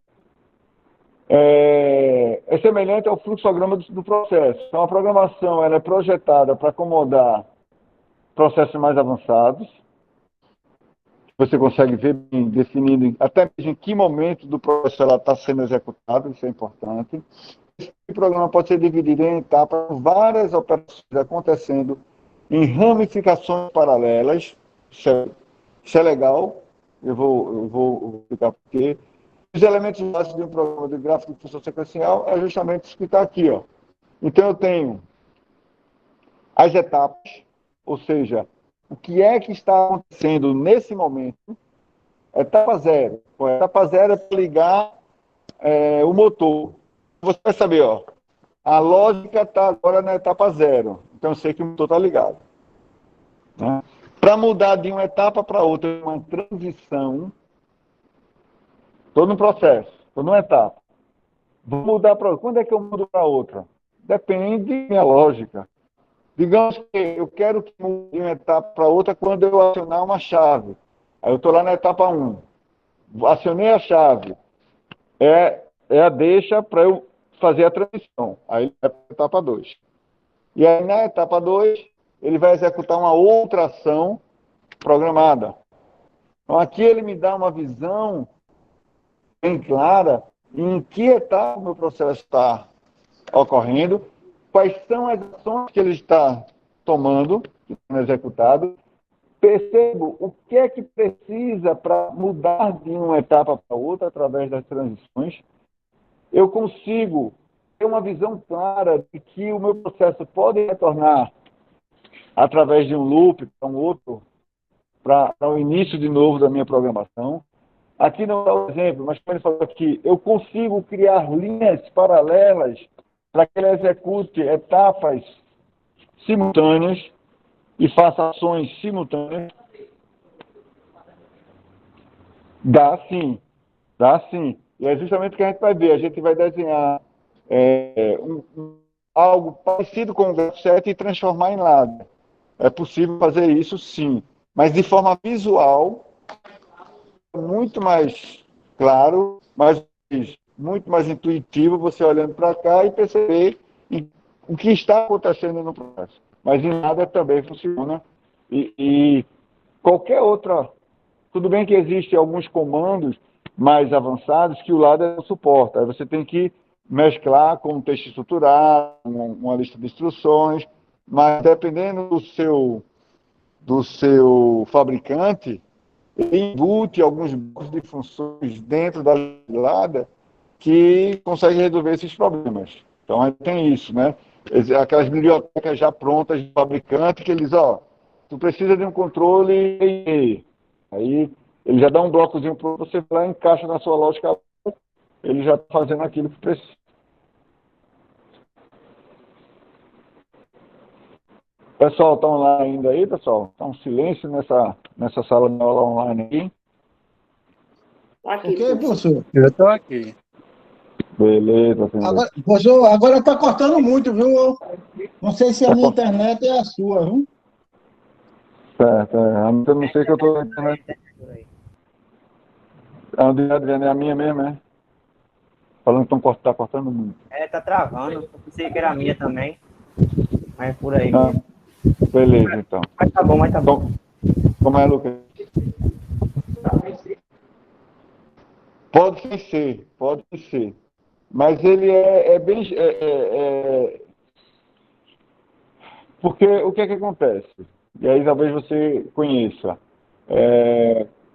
S1: É semelhante ao fluxograma do processo. Então, a programação ela é projetada para acomodar processos mais avançados. Você consegue ver bem definido até mesmo em que momento do processo ela está sendo executado, isso é importante. Esse programa pode ser dividido em etapas, várias operações acontecendo em ramificações paralelas. Isso é legal, eu vou explicar por quê. Os elementos básicos de um programa de gráfico de função sequencial é justamente isso que está aqui, ó. Então, eu tenho as etapas, ou seja, o que é que está acontecendo nesse momento. Etapa zero. A etapa zero é para ligar o motor. Você vai saber, ó, a lógica está agora na etapa zero. Então, eu sei que o motor está ligado. Né? Para mudar de uma etapa para outra, uma transição, estou no processo, estou numa etapa. Vou mudar para outra. Quando é que eu mudo para outra? Depende da minha lógica. Digamos que eu quero que mude de uma etapa para outra quando eu acionar uma chave. Aí eu estou lá na etapa 1. Acionei a chave. É a deixa para eu fazer a transição. Aí é para a etapa 2. E aí na etapa 2, ele vai executar uma outra ação programada. Então aqui ele me dá uma visão bem clara em que etapa o meu processo está ocorrendo, quais são as ações que ele está tomando, que estão executado, percebo o que é que precisa para mudar de uma etapa para outra através das transições. Eu consigo ter uma visão clara de que o meu processo pode retornar através de um loop para um outro, para o início de novo da minha programação. Aqui não dá o exemplo, mas como ele falou aqui, eu consigo criar linhas paralelas para que ele execute etapas simultâneas e faça ações simultâneas. Dá sim, dá sim. E é justamente o que a gente vai ver. A gente vai desenhar algo parecido com o graph set e transformar em ladder. É possível fazer isso sim, mas de forma visual, muito mais claro, muito mais intuitivo você olhando para cá e perceber o que está acontecendo no processo. Mas em nada também funciona. E qualquer outra... Tudo bem que existem alguns comandos mais avançados que o ladder não suporta. Aí você tem que mesclar com um texto estruturado, uma lista de instruções, mas dependendo do seu fabricante, ele embute alguns blocos de funções dentro da ladder que consegue resolver esses problemas. Então, aí tem isso, né? Aquelas bibliotecas já prontas de fabricante que eles, tu precisa de um controle, aí ele já dá um blocozinho para você lá, encaixa na sua lógica, ele já está fazendo aquilo que precisa. Pessoal, está online ainda aí, pessoal? Está um silêncio nessa sala de aula online aqui.
S2: Ok, professor.
S3: Eu estou aqui.
S1: Beleza,
S2: agora, professor, agora está cortando muito, viu? Não sei se a minha internet é a sua, viu?
S1: Certo, eu não sei que eu estou na internet. É a minha mesmo, é? Falando que está cortando muito.
S4: Tá travando. Eu pensei que era a minha também. Mas por aí.
S1: Beleza, então.
S4: Mas tá bom,
S1: Então, como é, Lucas? Pode ser. Mas ele é bem... Porque o que é que acontece? E aí talvez você conheça.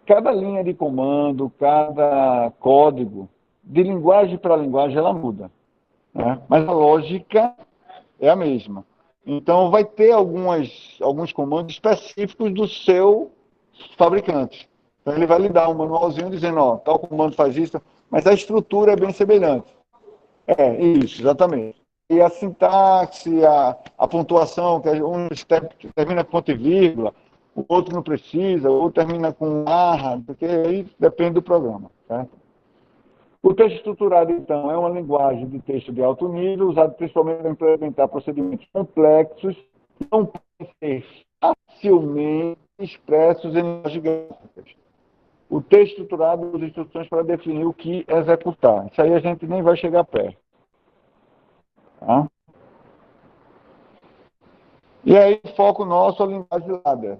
S1: Cada linha de comando, cada código, de linguagem para linguagem, ela muda, né? Mas a lógica é a mesma. Então, vai ter alguns comandos específicos do seu fabricante. Então, ele vai lhe dar um manualzinho dizendo, ó, tal comando faz isso, mas a estrutura é bem semelhante. Isso, exatamente. E a sintaxe, a pontuação, que um termina com ponto e vírgula, o outro não precisa, o outro termina com arra, porque aí depende do programa, certo? O texto estruturado, então, é uma linguagem de texto de alto nível, usado principalmente para implementar procedimentos complexos que não podem ser facilmente expressos em linguagens gráficas. O texto estruturado usa instruções para definir o que executar. Isso aí a gente nem vai chegar perto. Tá? E aí, foco nosso, a linguagem ladder.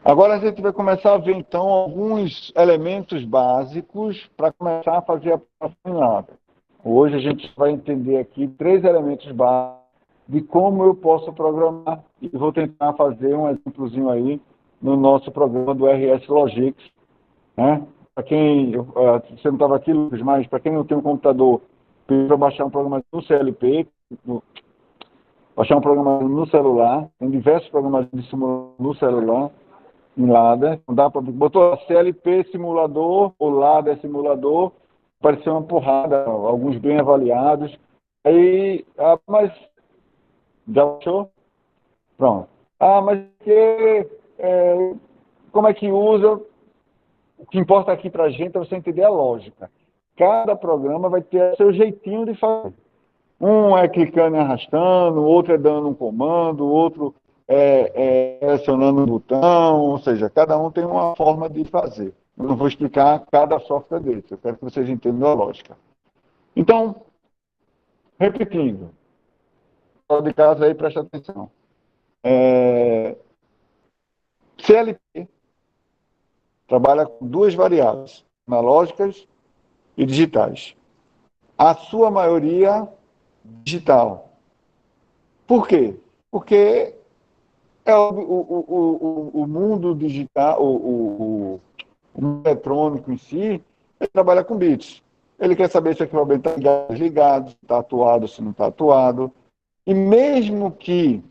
S1: Agora a gente vai começar a ver, então, alguns elementos básicos para começar a fazer a programação em ladder. Hoje a gente vai entender aqui 3 elementos básicos de como eu posso programar e vou tentar fazer um exemplozinho aí no nosso programa do RS Logix, né? Para quem, você não estava aqui, Lucas, mas para quem não tem um computador, para baixar um programa no CLP, baixar um programa no celular, tem diversos programas de simulador no celular, em ladder, dá para botou CLP simulador ou ladder simulador, apareceu uma porrada, alguns bem avaliados. Aí, mas já achou? Pronto. Mas como é que usa? O que importa aqui para a gente é você entender a lógica. Cada programa vai ter seu jeitinho de fazer. Um é clicando e arrastando, o outro é dando um comando, o outro selecionando um botão, ou seja, cada um tem uma forma de fazer. Eu não vou explicar cada software desse, eu quero que vocês entendam a lógica. Então, repetindo, de casa aí, presta atenção. CLP trabalha com 2 variáveis, analógicas e digitais. A sua maioria digital. Por quê? Porque o mundo digital, o mundo eletrônico em si, ele trabalha com bits. Ele quer saber se o equipamento está ligado, se está atuado, se não está atuado. E mesmo que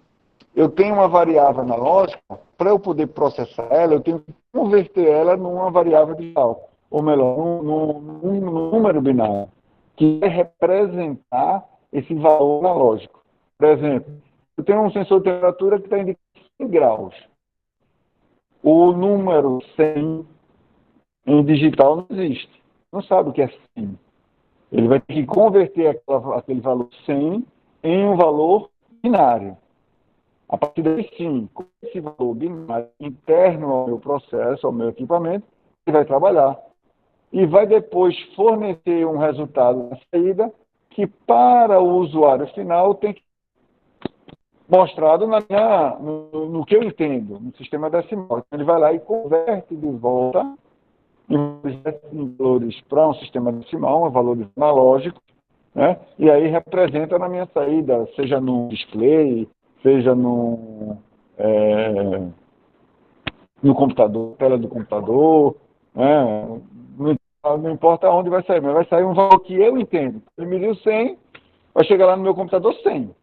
S1: eu tenha uma variável analógica, para eu poder processar ela, eu tenho que converter ela numa variável digital. Ou melhor, num número binário, que vai representar esse valor analógico. Por exemplo, eu tenho um sensor de temperatura que está indicando 100 graus. O número 100 em digital não existe. Não sabe o que é 100. Ele vai ter que converter aquele valor 100 em um valor binário. A partir daí, sim, com esse valor binário interno ao meu processo, ao meu equipamento, ele vai trabalhar. E vai depois fornecer um resultado na saída que, para o usuário final, tem que mostrado no que eu entendo, no sistema decimal. Então, ele vai lá e converte de volta em valores para um sistema decimal, valores analógicos, né? E aí representa na minha saída, seja no display, seja no computador, tela do computador, né? Não importa onde vai sair, mas vai sair um valor que eu entendo. Ele me deu 100, vai chegar lá no meu computador 100.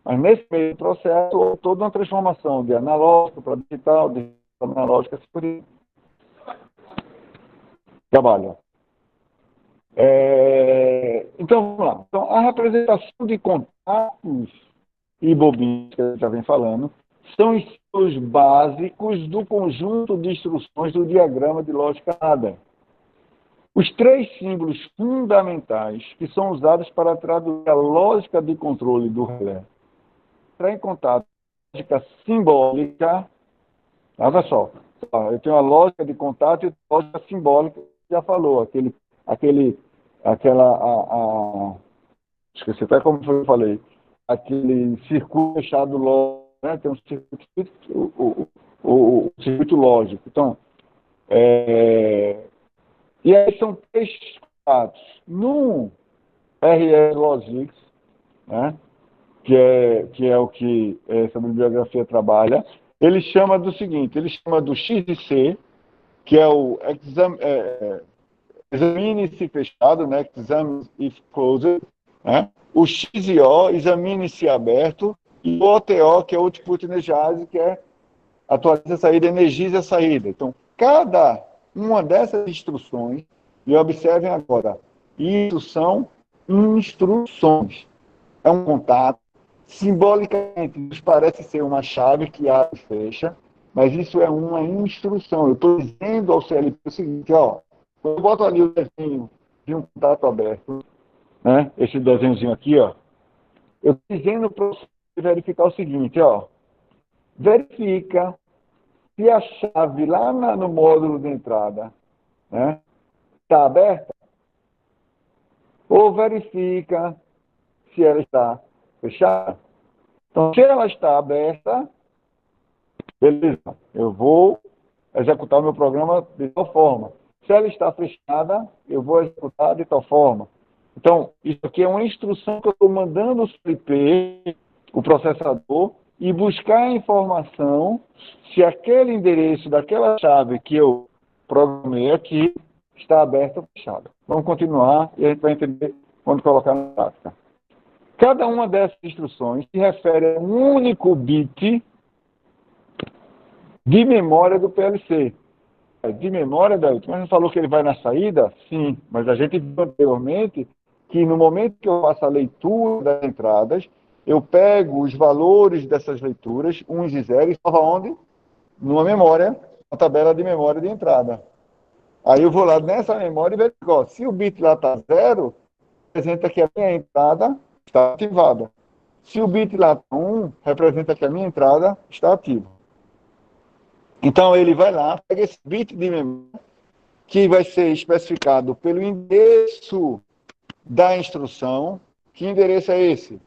S1: Mas nesse meio do processo, toda uma transformação de analógico para digital, de analógico a segurança. Trabalha. Então, vamos lá. Então, a representação de contatos e bobinas, que a gente já vem falando, são os básicos do conjunto de instruções do diagrama de lógica ladder. Os 3 símbolos fundamentais que são usados para traduzir a lógica de controle do relé. Entrar em contato com a lógica simbólica, olha só, eu tenho a lógica de contato e a lógica simbólica, já falou, esqueci até como eu falei, aquele circuito fechado lógico, né? Tem um circuito, o circuito lógico. Então, e aí são 3 contatos. Num RS Logics, né? que é o que essa bibliografia trabalha. Ele chama do seguinte, ele chama do XIC, que é o Examine-se fechado, né? Examine if closed, né? O XIO, Examine-se aberto, e o OTO, que é Output Energize, que é atualiza a saída, energiza a saída. Então, cada uma dessas instruções, e observem agora, isso são instruções. É um contato, simbolicamente, nos parece ser uma chave que abre e fecha, mas isso é uma instrução. Eu estou dizendo ao CLP o seguinte, ó, quando eu boto ali o desenho de um contato aberto, né, esse desenhozinho aqui, ó, eu estou dizendo para você verificar o seguinte, ó, verifica se a chave lá no módulo de entrada, né, está aberta, ou verifica se ela está fechada. Então, se ela está aberta, beleza, eu vou executar o meu programa de tal forma. Se ela está fechada, eu vou executar de tal forma. Então, isso aqui é uma instrução que eu estou mandando o CLP, o processador, e buscar a informação se aquele endereço daquela chave que eu programei aqui está aberto ou fechado. Vamos continuar e a gente vai entender quando colocar na prática. Cada uma dessas instruções se refere a um único bit de memória do PLC. De memória, Daí, mas não falou que ele vai na saída? Sim, mas a gente viu anteriormente que no momento que eu faço a leitura das entradas, eu pego os valores dessas leituras, 1 e 0, e salvo onde? Numa memória, uma tabela de memória de entrada. Aí eu vou lá nessa memória e verifico, se o bit lá está 0, representa que a minha entrada está ativada. Se o bit lá está 1, representa que a minha entrada está ativa. Então ele vai lá, pega esse bit de memória, que vai ser especificado pelo endereço da instrução. Que endereço é esse?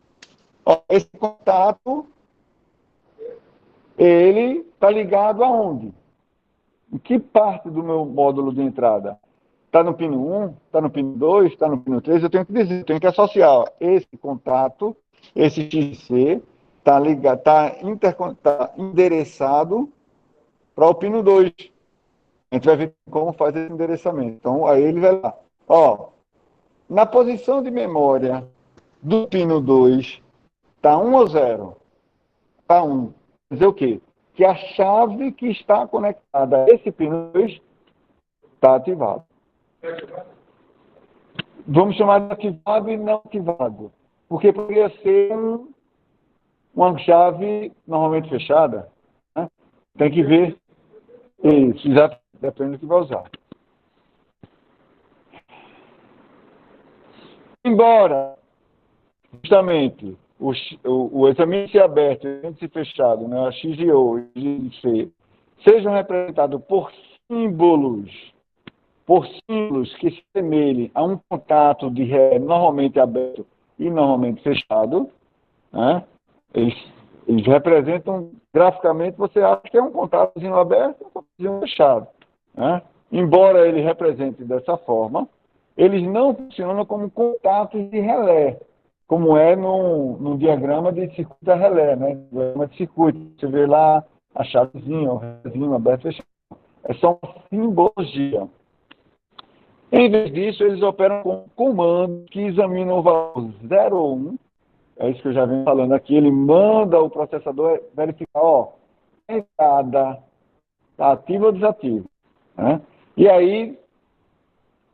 S1: Esse contato, ele está ligado aonde? Em que parte do meu módulo de entrada? Está no pino 1, está no pino 2, está no pino 3, eu tenho que dizer, tenho que associar esse contato, esse XC, está ligado, está endereçado para o pino 2. A gente vai ver como faz esse endereçamento. Então, aí ele vai lá. Na posição de memória do pino 2, está 1 ou 0? Está 1. Quer dizer o quê? Que a chave que está conectada a esse pino 2 está ativada. Vamos chamar de ativado e não ativado. Porque poderia ser uma chave normalmente fechada. Né? Tem que ver isso, exatamente, depende do que vai usar. Embora, justamente, o examine-se aberto e o examine-se fechado, né, a XIO e o XIC, sejam representados por símbolos que se semelhem a um contato de ré normalmente aberto e normalmente fechado, né? Eles representam, graficamente, você acha que é um contatozinho aberto e um contatozinho fechado. Né? Embora ele represente dessa forma, eles não funcionam como contatos de relé, como é no diagrama de circuito a relé, né? Diagrama de circuito. Você vê lá a chavezinha, o rézinho aberto e fechado. É só uma simbologia. Em vez disso, eles operam com comandos que examinam o valor 0 ou 1. É isso que eu já venho falando aqui. Ele manda o processador verificar, a entrada está ativa ou desativa. Né? E aí,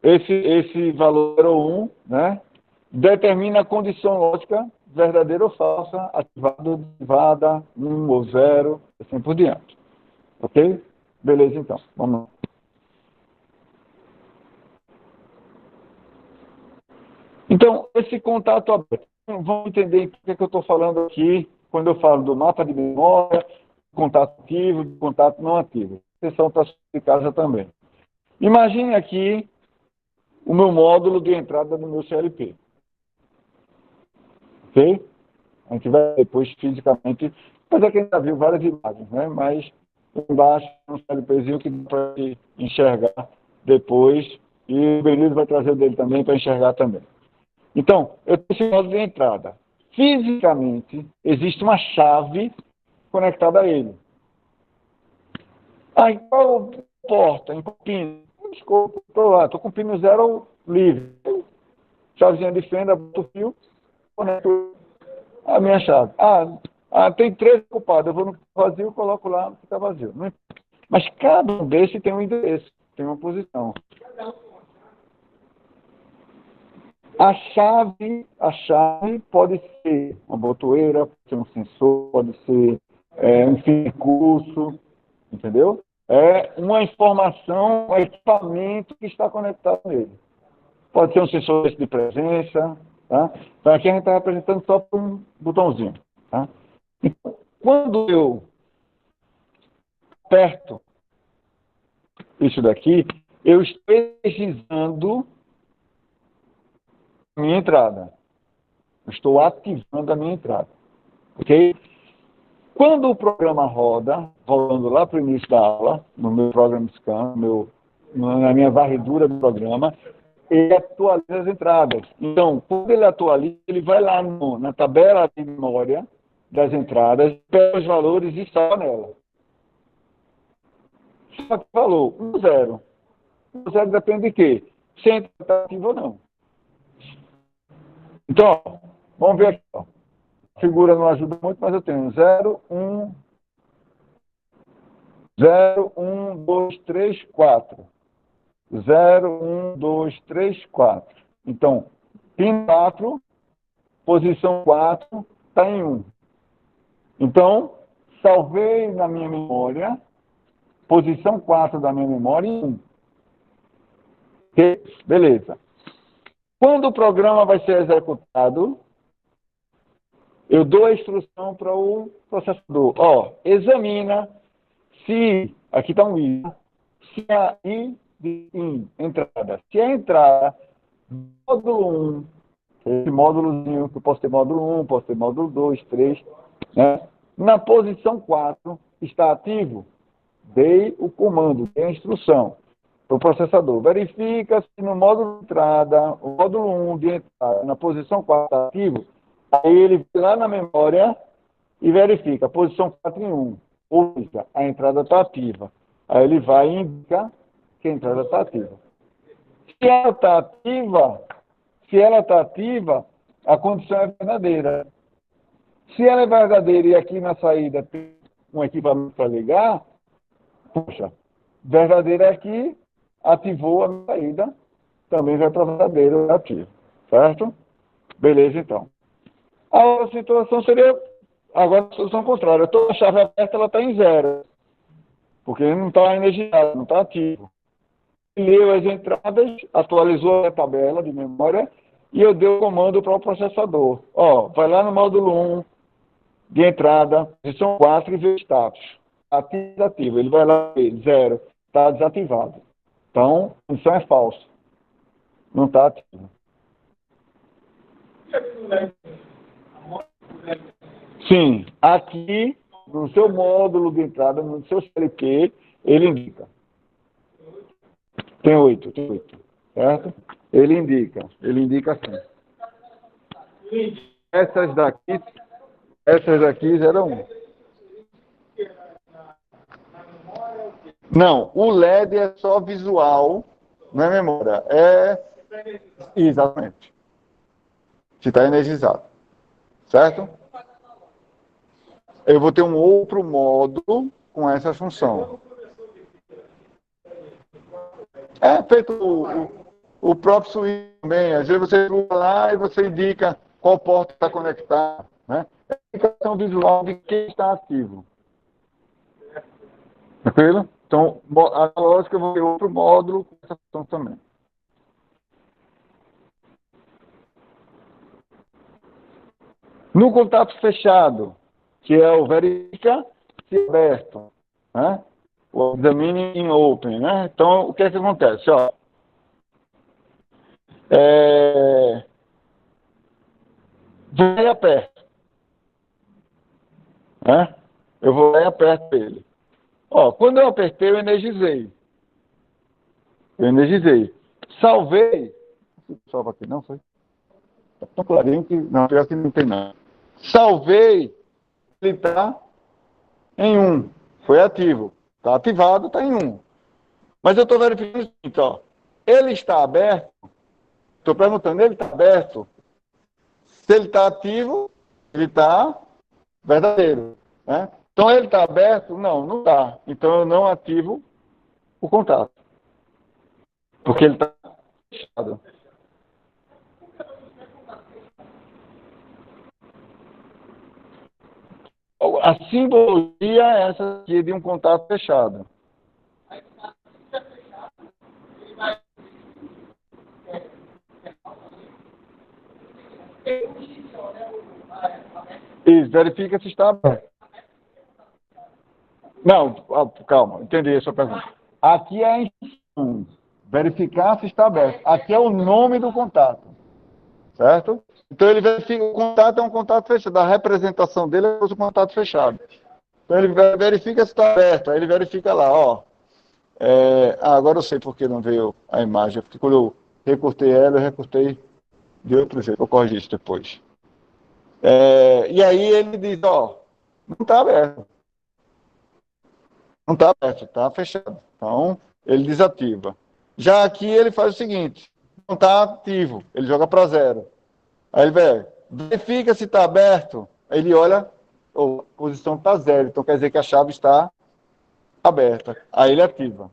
S1: esse valor 0 ou 1, né, determina a condição lógica verdadeira ou falsa, ativada ou desativada, 1 ou 0, assim por diante. Ok? Beleza, então. Vamos lá. Então, esse contato aberto, vamos entender o que eu estou falando aqui, quando eu falo do mapa de memória, contato ativo, contato não ativo. Sessão para de casa também. Imagine aqui o meu módulo de entrada do meu CLP. Ok? A gente vai depois fisicamente, mas aqui a gente já viu várias imagens, né? Mas embaixo um CLPzinho que dá para enxergar depois, e o Benito vai trazer o dele também para enxergar também. Então, eu tenho esse módulo de entrada. Fisicamente, existe uma chave conectada a ele. Em qual porta? Em qual pino? Desculpa, estou lá, estou com o pino 0 livre. Chavezinha de fenda, boto o fio, conecto a minha chave. Tem 3 ocupados, eu vou no vazio, coloco lá, fica vazio. Mas cada um desses tem um endereço, tem uma posição. A chave pode ser uma botoeira, pode ser um sensor, pode ser um fio de curso, entendeu? É uma informação, um equipamento que está conectado nele. Pode ser um sensor de presença, tá? Então aqui a gente está representando só por um botãozinho, tá? Então, quando eu aperto isso daqui, eu estou energizando a minha entrada. Eu estou ativando a minha entrada. Ok? Quando o programa roda, rolando lá para o início da aula, no meu Program Scan, na minha varredura do programa, ele atualiza as entradas. Então, quando ele atualiza, ele vai lá na tabela de memória das entradas, pega os valores e salva nela. Só que falou 1, 0. 1, 0 depende de quê? Se a entrada está ativa ou não. Então, vamos ver aqui. Ó. A figura não ajuda muito, mas eu tenho 0, 1, 0, 1, 2, 3, 4. 0, 1, 2, 3, 4. Então, pin 4, posição 4, está em 1. Então, salvei na minha memória, posição 4 da minha memória em 1. Ok? Beleza. Quando o programa vai ser executado, eu dou a instrução para o processador. Examina se, aqui está um I, se a I de entrada, se a entrada módulo 1, esse módulozinho, que eu posso ter módulo 1, posso ter módulo 2, 3, né? Na posição 4 está ativo, dei o comando, dei a instrução para o processador. Verifica se no módulo de entrada, o módulo 1 de entrada, na posição 4 está ativo, aí ele vai lá na memória e verifica a posição 4 em 1. Ou seja, a entrada está ativa. Aí ele vai e indica que a entrada está ativa. Se ela está ativa, a condição é verdadeira. Se ela é verdadeira e aqui na saída tem um equipamento para ligar, poxa, verdadeira é aqui, ativou a saída, também vai para verdadeiro ativo. Certo? Beleza, então. A outra situação seria, agora a situação contrária. Eu estou com a chave aberta, ela está em 0. Porque não está energizado, não está ativo. Leu as entradas, atualizou a tabela de memória e eu dei o comando para o processador. Vai lá no módulo 1 de entrada, posição 4 e vê o status. Ativo e desativo. Ele vai lá e vê 0. Está desativado. Então, a função é falsa. Não está ativo. Sim, aqui no seu módulo de entrada, no seu CLP, ele indica. Tem 8, certo? Ele indica assim. Essas daqui 01. Não, o LED é só visual, não é memória. Exatamente. Se está energizado. Certo? Eu vou ter um outro módulo com essa função. É feito o próprio switch também. Às vezes você vai lá e você indica qual porta está conectada. Né? É a indicação visual de quem está ativo. Tranquilo? Então, a lógica eu vou ter outro módulo com essa função também. No contato fechado, que é o verifica se aberto, né? O examine in open, né? Então, o que é que acontece? Vai e aperto, né? Eu vou lá e aperto ele. Quando eu apertei, eu energizei. Salvei. Salva aqui, não foi? Está tão clarinho que não, pior que não tem nada. Salvei, ele está em 1. Foi ativo. Está ativado, está em 1. Mas eu estou verificando o seguinte, ó. Ele está aberto. Estou perguntando, ele está aberto? Se ele está ativo, ele está verdadeiro. Né? Então, ele está aberto? Não, não está. Então, eu não ativo o contato. Porque ele está fechado. A simbologia é essa aqui de um contato fechado. Isso, verifica se está aberto. Não, calma, entendi a sua pergunta. Aqui é a instrução, verificar se está aberto. Aqui é o nome do contato, certo? Então ele verifica, o contato é um contato fechado, a representação dele é o contato fechado. Então ele verifica se está aberto, aí ele verifica lá, ó. Agora eu sei por que não veio a imagem, porque quando eu recortei ela, eu recortei de outro jeito, vou corrigir isso depois. E aí ele diz, ó, não está aberto. Não está aberto, está fechado. Então, ele desativa. Já aqui ele faz o seguinte, não está ativo, ele joga para 0. Aí ele verifica se está aberto, aí ele olha, a posição está 0, então quer dizer que a chave está aberta. Aí ele ativa.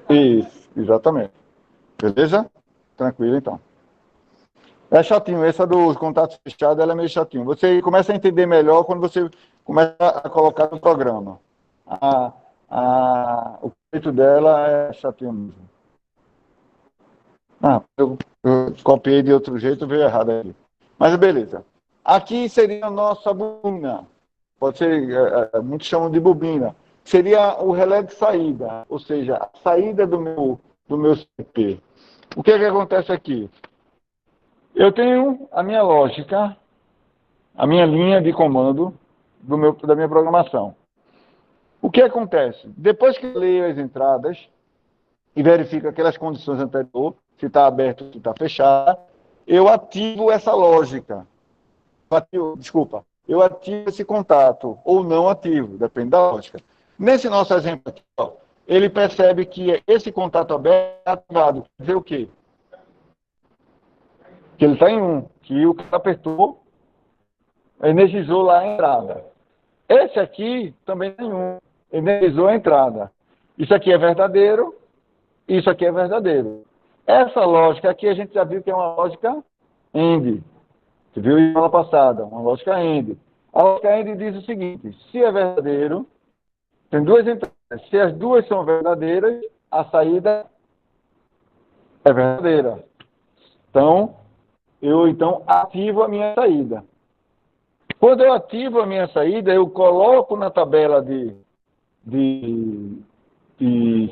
S1: Isso, exatamente. Beleza? Tranquilo, então. É chatinho, essa dos contatos fechados, ela é meio chatinho. Você começa a entender melhor quando você começa a colocar no programa. O jeito dela é chatinho mesmo. Eu copiei de outro jeito, veio errado aqui. Mas beleza. Aqui seria a nossa bobina. Pode ser, muitos chamam de bobina. Seria o relé de saída, ou seja, a saída do meu CP. O que é que acontece aqui? Eu tenho a minha lógica, a minha linha de comando da minha programação. O que acontece? Depois que eu leio as entradas e verifico aquelas condições anteriores, se está aberto, se está fechado, eu ativo essa lógica. Eu ativo esse contato, ou não ativo, depende da lógica. Nesse nosso exemplo aqui, ó, ele percebe que esse contato aberto é ativado. Quer dizer o quê? Que ele está em 1, que o que apertou energizou lá a entrada. Esse aqui também tem 1, energizou a entrada. Isso aqui é verdadeiro, isso aqui é verdadeiro. Essa lógica aqui a gente já viu que é uma lógica AND. Você viu na aula passada, uma lógica AND. A lógica AND diz o seguinte, se é verdadeiro, tem duas entradas. Se as duas são verdadeiras, a saída é verdadeira. Então, eu ativo a minha saída. Quando eu ativo a minha saída, eu coloco na tabela de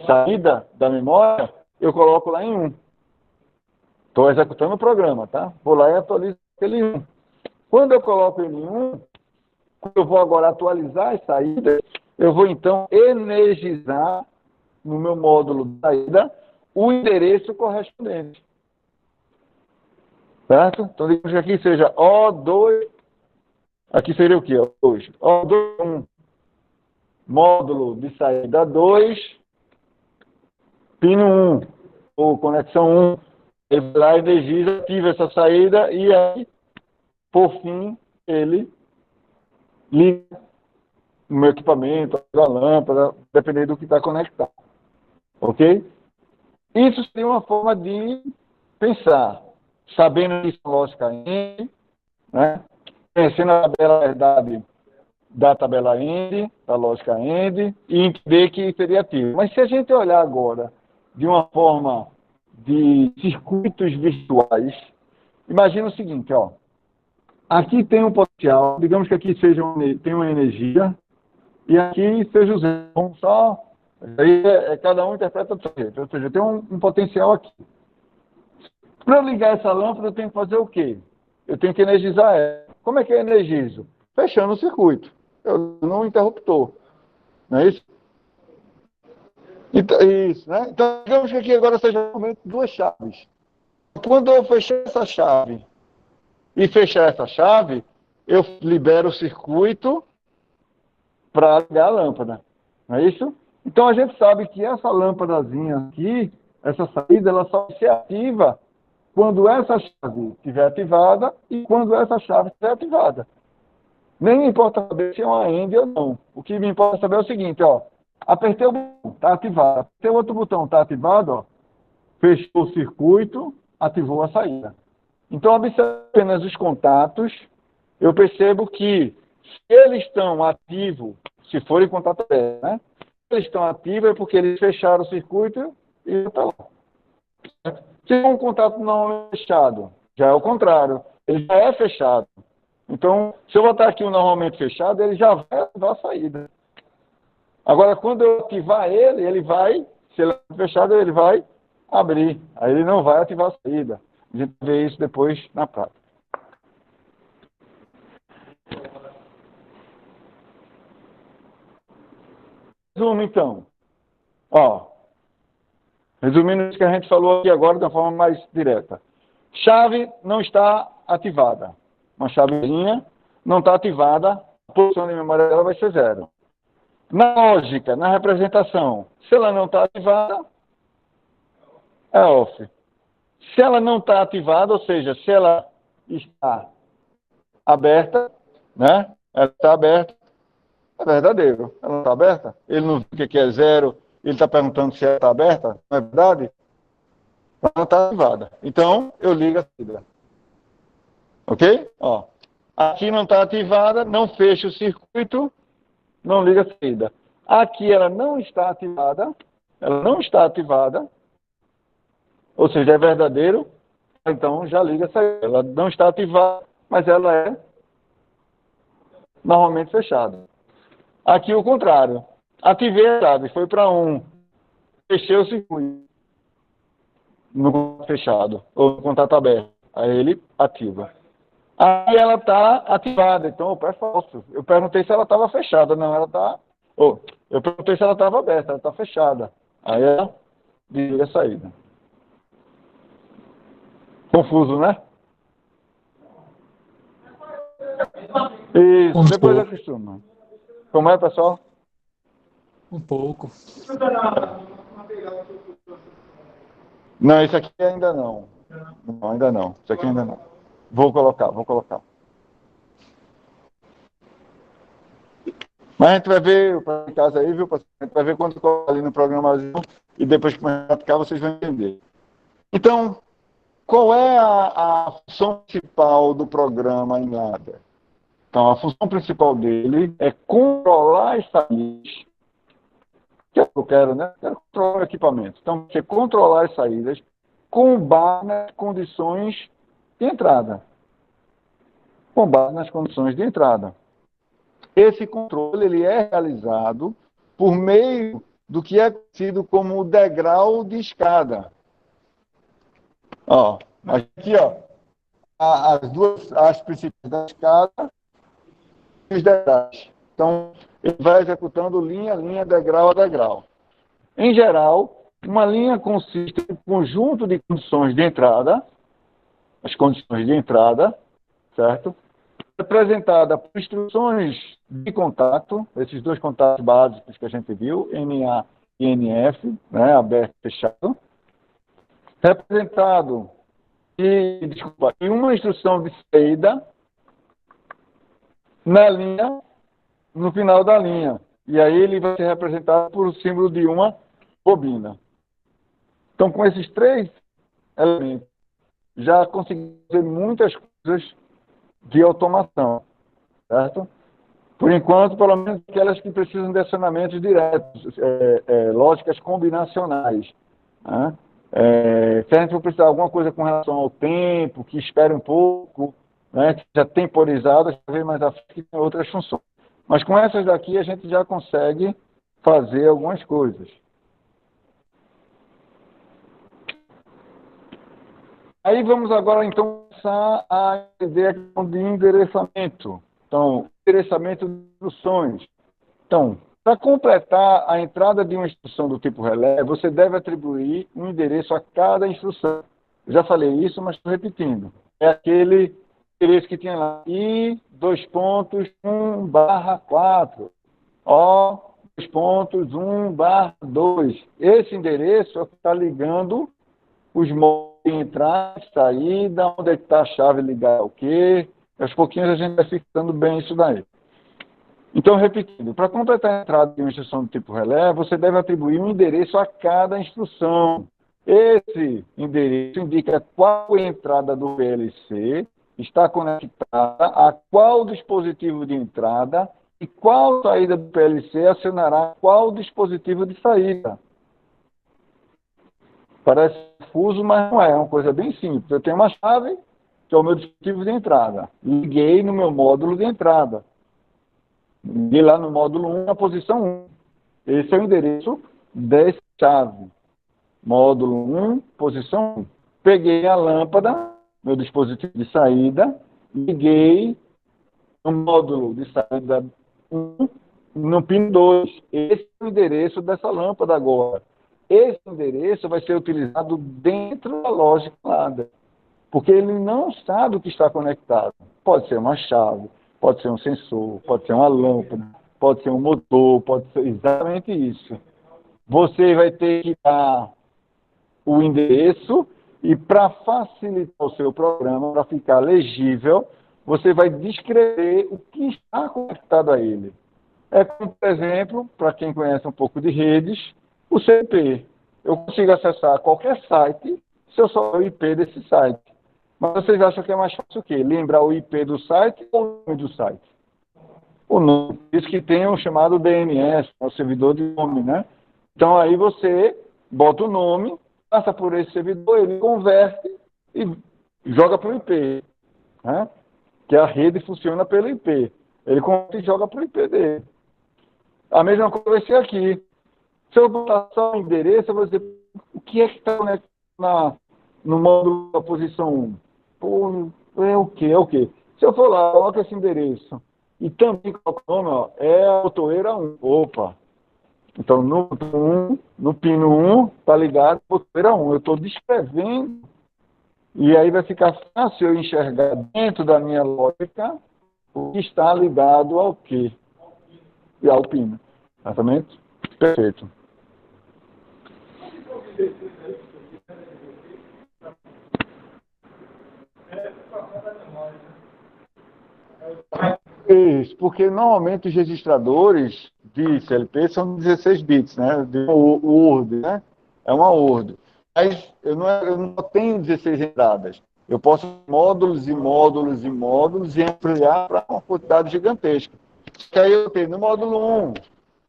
S1: saída da memória, eu coloco lá em 1. Estou executando o programa, tá? Vou lá e atualizo ele em 1. Quando eu coloco ele em 1, quando eu vou agora atualizar as saídas, eu vou então energizar no meu módulo de saída o endereço correspondente. Certo? Então, digamos que aqui seja O2, aqui seria o quê? O2, 1, módulo de saída 2, pino 1, ou conexão 1. Ele vai lá, energiza, ativa essa saída e aí, por fim, ele liga no meu equipamento, a lâmpada, dependendo do que está conectado. Ok? Isso seria uma forma de pensar. Sabendo que isso é lógica AND, né? Conhecendo a tabela verdade da tabela AND, da lógica AND, e entender que seria ativo. Mas se a gente olhar agora de uma forma de circuitos virtuais, imagina o seguinte, ó. Aqui tem um potencial, digamos que aqui tem uma energia, e aqui seja o zero. Só, aí cada um interpreta do seu jeito. Ou seja, tem um potencial aqui. Para eu ligar essa lâmpada, eu tenho que fazer o quê? Eu tenho que energizar ela. Como é que eu energizo? Fechando o circuito. Eu não interruptor. Não é isso? Então, isso, né? Então, digamos que aqui agora seja duas chaves. Quando eu fechar essa chave e fechar essa chave, eu libero o circuito para ligar a lâmpada. Não é isso? Então a gente sabe que essa lâmpadazinha aqui, essa saída, ela só se ativa quando essa chave estiver ativada e quando essa chave estiver ativada. Nem me importa saber se é uma AND ou não. O que me importa saber é o seguinte, ó. Apertei o botão, está ativado. Apertei o outro botão, está ativado, ó. Fechou o circuito, ativou a saída. Então, observe apenas os contatos. Eu percebo que se eles estão ativos, se forem contato aberto, né? Se eles estão ativos é porque eles fecharam o circuito e está lá. Se é um contato não fechado, já é o contrário. Ele já é fechado. Então, se eu botar aqui o normalmente fechado, ele já vai ativar a saída. Agora, quando eu ativar ele, ele vai, se ele é fechado, ele vai abrir. Aí ele não vai ativar a saída. A gente vê isso depois na prática. Resumo, então. Ó, resumindo isso que a gente falou aqui agora de uma forma mais direta. Chave não está ativada. Uma chavezinha não está ativada, a posição de memória dela vai ser 0. Na lógica, na representação, se ela não está ativada, é off. Se ela não está ativada, ou seja, se ela está aberta, né? Ela está aberta, é verdadeiro. Ela não está aberta? Ele não viu o que é 0, ele está perguntando se ela está aberta, não é verdade? Ela não está ativada. Então, eu ligo a saída. Ok? Ó, aqui não está ativada, não fecha o circuito, não liga a saída. Aqui ela não está ativada, ou seja, é verdadeiro, então já liga a saída. Ela não está ativada, mas ela é normalmente fechada. Aqui o contrário. Ativei a chave, foi para 1, fechei o circuito no contato fechado, ou no contato aberto. Aí ele ativa. Aí ela está ativada, então opa, é falso. Eu perguntei se ela estava fechada, não, ela está... eu perguntei se ela estava aberta, ela está fechada. Aí ela liga a saída. Confuso, né? Isso, depois acostuma. Como é, pessoal?
S3: Um pouco.
S1: Não, isso aqui ainda não. Não, ainda não. Isso aqui ainda não. Vou colocar. Mas a gente vai ver, em casa aí, viu, pessoal? A gente vai ver quando colocar ali no programação e depois que começar a praticar, vocês vão entender. Então, qual é a função principal do programa em ladder? Então, a função principal dele é controlar as saídas. Que é o que eu quero, né? Quero controlar o equipamento. Então, você controlar as saídas com base nas condições de entrada. Esse controle ele é realizado por meio do que é conhecido como degrau de escada. Ó, aqui, ó, as principais da escada e os degraus. Então, ele vai executando linha a linha, degrau a degrau. Em geral, uma linha consiste em um conjunto de condições de entrada, as condições de entrada, certo? Representada por instruções de contato, esses dois contatos básicos que a gente viu, NA e NF, né, aberto e fechado, representado em uma instrução de saída na linha, no final da linha. E aí ele vai ser representado por o símbolo de uma bobina. Então, com esses 3 elementos, já conseguimos fazer muitas coisas de automação, certo? Por enquanto, pelo menos aquelas que precisam de acionamentos diretos, lógicas combinacionais. Né? Se a gente for precisar de alguma coisa com relação ao tempo, que espere um pouco, né, que seja temporizado, a ver mais à frente que tem outras funções. Mas com essas daqui a gente já consegue fazer algumas coisas. Aí vamos agora, então, começar a entender a questão de endereçamento. Então, endereçamento de instruções. Então, para completar a entrada de uma instrução do tipo relé, você deve atribuir um endereço a cada instrução. Eu já falei isso, mas estou repetindo. É aquele endereço que tinha lá, I:1/4, O:1/2. Esse endereço é o que está ligando os módulos de entrada e saída, onde é que está a chave ligada ao quê. Aos pouquinhos a gente vai fixando bem isso daí. Então, repetindo, para completar a entrada de uma instrução do tipo relé, você deve atribuir um endereço a cada instrução. Esse endereço indica qual entrada do VLC está conectada a qual dispositivo de entrada e qual saída do PLC acionará qual dispositivo de saída. Parece confuso, mas não é. É uma coisa bem simples. Eu tenho uma chave, que é o meu dispositivo de entrada. Liguei no meu módulo de entrada. Liguei lá no módulo 1, na posição 1. Esse é o endereço dessa chave. Módulo 1, posição 1. Peguei a lâmpada, meu dispositivo de saída, liguei no módulo de saída 1, no pin 2. Esse é o endereço dessa lâmpada agora. Esse endereço vai ser utilizado dentro da lógica lá, porque ele não sabe o que está conectado. Pode ser uma chave, pode ser um sensor, pode ser uma lâmpada, pode ser um motor, pode ser exatamente isso. Você vai ter que dar o endereço e, para facilitar o seu programa, para ficar legível, você vai descrever o que está conectado a ele. É como, por exemplo, para quem conhece um pouco de redes, o CP. Eu consigo acessar qualquer site se eu souber o IP desse site. Mas vocês acham que é mais fácil o quê? Lembrar o IP do site ou o nome do site? O nome. Isso que tem o chamado DNS, o servidor de nome, né? Então aí você bota o nome, passa por esse servidor, ele converte e joga para o IP. Né? Que a rede funciona pelo IP. Ele converte e joga para o IP dele. A mesma coisa vai ser aqui. Se eu botar só o endereço, eu vou dizer o que é que está conectado no módulo da posição 1. Pô, é o quê? É o quê? Se eu for lá, coloco esse endereço e também coloco o nome, ó, é a botoeira 1. Opa! Então, no pino 1, está ligado a botoeira 1. Eu estou descrevendo e aí vai ficar fácil eu enxergar dentro da minha lógica o que está ligado ao quê? E ao pino. Exatamente? Perfeito. Isso, porque normalmente os registradores de CLP são 16 bits, né? O URD, né? É uma URD. Mas eu não tenho 16 entradas. Eu posso módulos e módulos e módulos e ampliar para uma quantidade gigantesca. Que aí eu tenho no módulo 1,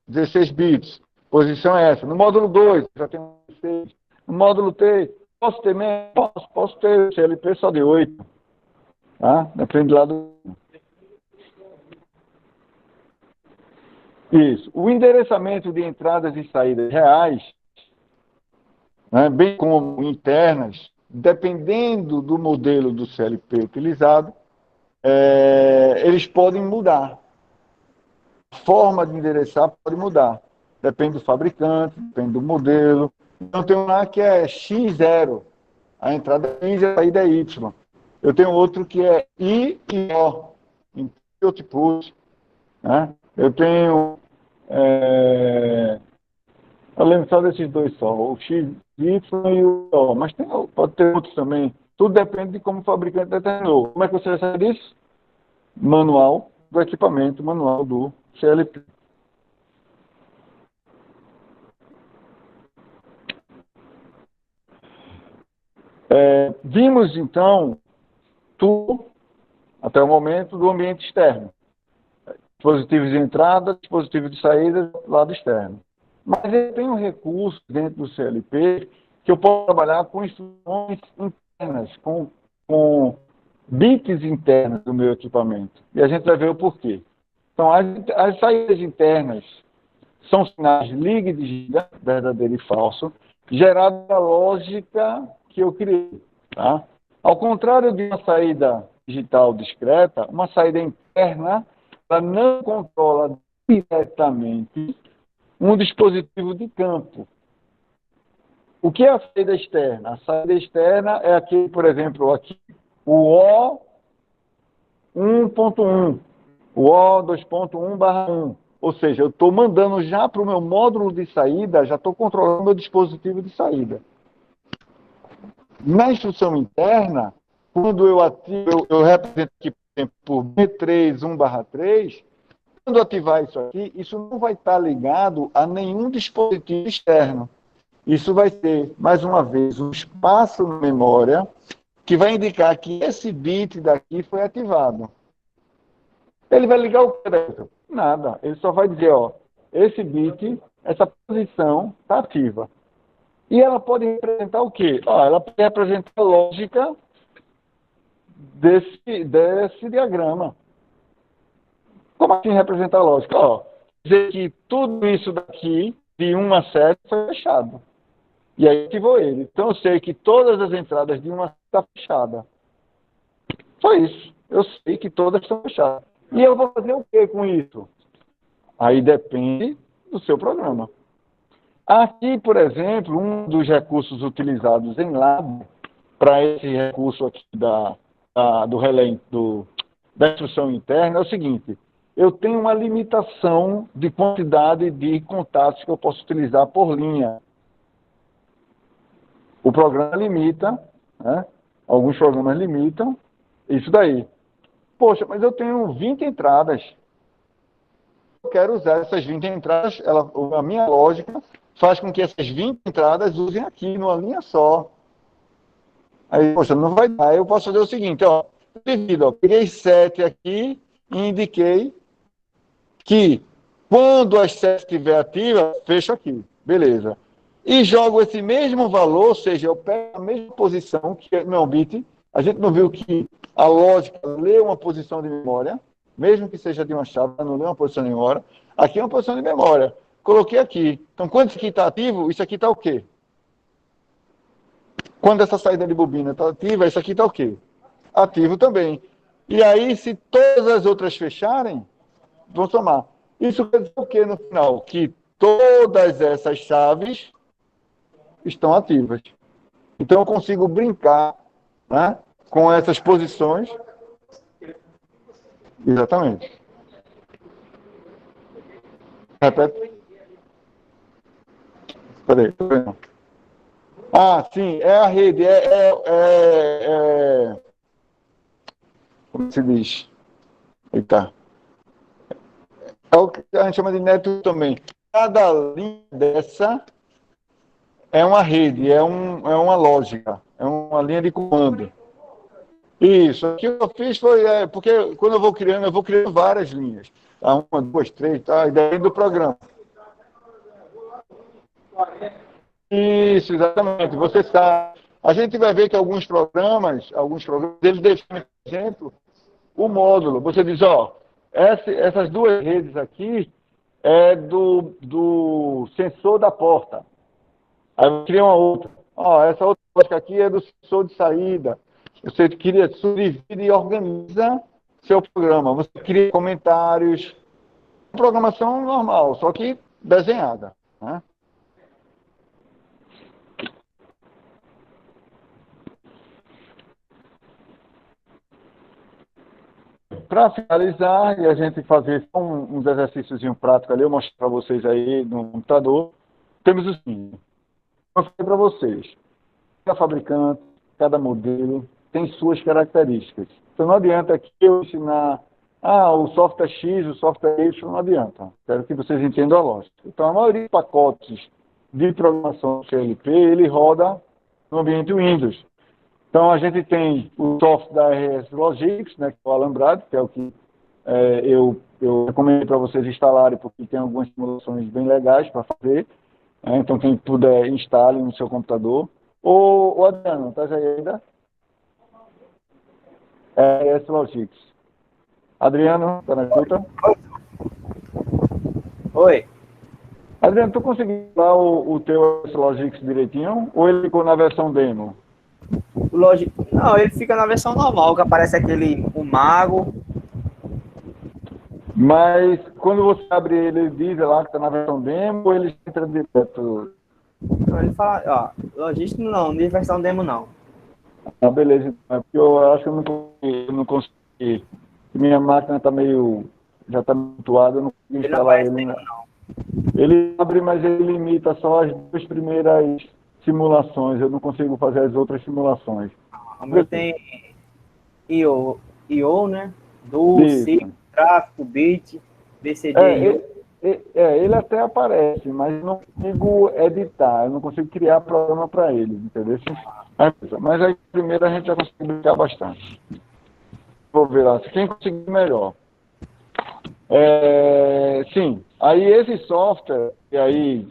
S1: 16 bits, posição é essa. No módulo 2, já tem 16. No módulo 3, posso ter menos? Posso ter CLP só de 8. Tá? Depende lá do... Isso. O endereçamento de entradas e saídas reais, né, bem como internas, dependendo do modelo do CLP utilizado, eles podem mudar. A forma de endereçar pode mudar. Depende do fabricante, depende do modelo. Então, tem um lá que é X0. A entrada é X e a saída é Y. Eu tenho outro que é I e O. Input, né? Eu tenho... eu lembro só desses dois só. O X, Y e o O. Mas pode ter outros também. Tudo depende de como o fabricante determinou. Como é que você vai saber disso? Manual do equipamento, manual do CLP. Vimos, então, tudo, até o momento, do ambiente externo. Dispositivos de entrada, dispositivos de saída do lado externo. Mas eu tenho um recurso dentro do CLP que eu posso trabalhar com instruções internas, com bits internas do meu equipamento. E a gente vai ver o porquê. Então, as saídas internas são sinais liga e desliga, verdadeiro e falso, gerados da lógica que eu criei. Tá? Ao contrário de uma saída digital discreta, uma saída interna, ela não controla diretamente um dispositivo de campo. O que é a saída externa? A saída externa é aqui, por exemplo, aqui, o O 1.1, o O 2.1/1. Ou seja, eu estou mandando já para o meu módulo de saída, já estou controlando o meu dispositivo de saída. Na instrução interna, quando eu ativo, eu represento aqui, por exemplo, por B3 1/3, quando eu ativar isso aqui, isso não vai estar ligado a nenhum dispositivo externo. Isso vai ter, mais uma vez, um espaço na memória que vai indicar que esse bit daqui foi ativado. Ele vai ligar o que dentro? Nada. Ele só vai dizer, ó, esse bit, essa posição está ativa. E ela pode representar o quê? Ó, ela pode representar a lógica desse diagrama. Como assim representar a lógica? Ó, dizer que tudo isso daqui, de 1 a 7, foi fechado. E aí ativou ele. Então eu sei que todas as entradas de 1 a 7 estão fechadas. Só isso. Eu sei que todas estão fechadas. E eu vou fazer o que com isso? Aí depende do seu programa. Aqui, por exemplo, um dos recursos utilizados em Lab para esse recurso aqui da instrução interna é o seguinte: eu tenho uma limitação de quantidade de contatos que eu posso utilizar por linha. O programa limita, né? Alguns programas limitam isso daí. Poxa, mas eu tenho 20 entradas. Eu quero usar essas 20 entradas, a minha lógica faz com que essas 20 entradas usem aqui, numa linha só. Aí, poxa, não vai dar. Eu posso fazer o seguinte, ó, peguei 7 aqui e indiquei que quando as 7 estiver ativa, fecho aqui. Beleza. E jogo esse mesmo valor, ou seja, eu pego a mesma posição, que é meu bit. A gente não viu que a lógica lê uma posição de memória, mesmo que seja de uma chave, não lê uma posição de memória. Aqui é uma posição de memória. Coloquei aqui. Então, quando isso aqui está ativo, isso aqui está o quê? Quando essa saída de bobina está ativa, isso aqui está o quê? Ativo também. E aí, se todas as outras fecharem, vão somar. Isso quer dizer o quê no final? Que todas essas chaves estão ativas. Então, eu consigo brincar, né, com essas posições. Exatamente. Repete. Peraí. Ah, sim, é a rede. Como se diz? Eita. É o que a gente chama de network também. Cada linha dessa é uma rede, é uma lógica, é uma linha de comando. Isso, o que eu fiz foi, porque quando eu vou criando várias linhas. Tá? 1, 2, 3, tá? E depende do programa. Isso, exatamente. Você sabe. A gente vai ver que alguns programas, eles definem, por exemplo, o módulo. Você diz, ó, essas duas redes aqui é do sensor da porta. Aí eu cria uma outra. Ó, essa outra lógica aqui é do sensor de saída. Você cria, subdivide e organiza seu programa. Você cria comentários. Programação normal, só que desenhada, né? Para finalizar, e a gente fazer uns exercícios práticos ali, eu mostro para vocês aí no computador, temos o seguinte. Eu falei para vocês, cada fabricante, cada modelo tem suas características. Então não adianta aqui eu ensinar, o software X, o software Y, não adianta. Quero que vocês entendam a lógica. Então a maioria dos pacotes de programação CLP, ele roda no ambiente Windows. Então, a gente tem o software da RS Logics, né, que é o Alambrado, que é o que eu recomendo para vocês instalarem, porque tem algumas simulações bem legais para fazer. Então, quem puder, instale no seu computador. Ô Adriano, tá aí ainda? RS Logics. Adriano, tá na escuta?
S4: Oi.
S1: Adriano, tu conseguiu lá o teu RS Logics direitinho? Ou ele ficou na versão demo?
S4: Não, ele fica na versão normal, que aparece o mago.
S1: Mas quando você abre ele diz lá que está na versão demo ou ele entra direto?
S4: Então, ele fala, ó, Logística não, de versão demo não.
S1: Ah, beleza. É porque eu acho que eu não consegui. Minha máquina está meio. Já está habituada, eu não consegui
S4: Ele não
S1: instalar
S4: aparece
S1: ele,
S4: demo
S1: né?
S4: não.
S1: Ele abre, mas ele limita só as duas primeiras simulações. Eu não consigo fazer as outras simulações.
S4: O meu tem IO, né? Do, C,
S1: Isso.
S4: tráfego, bit,
S1: É,
S4: BCD, IO.
S1: ele até aparece, mas eu não consigo editar, eu não consigo criar programa para ele, entendeu? Mas aí primeiro a gente já consegue brincar bastante. Vou ver lá, quem conseguir melhor. Sim, aí esse software, e aí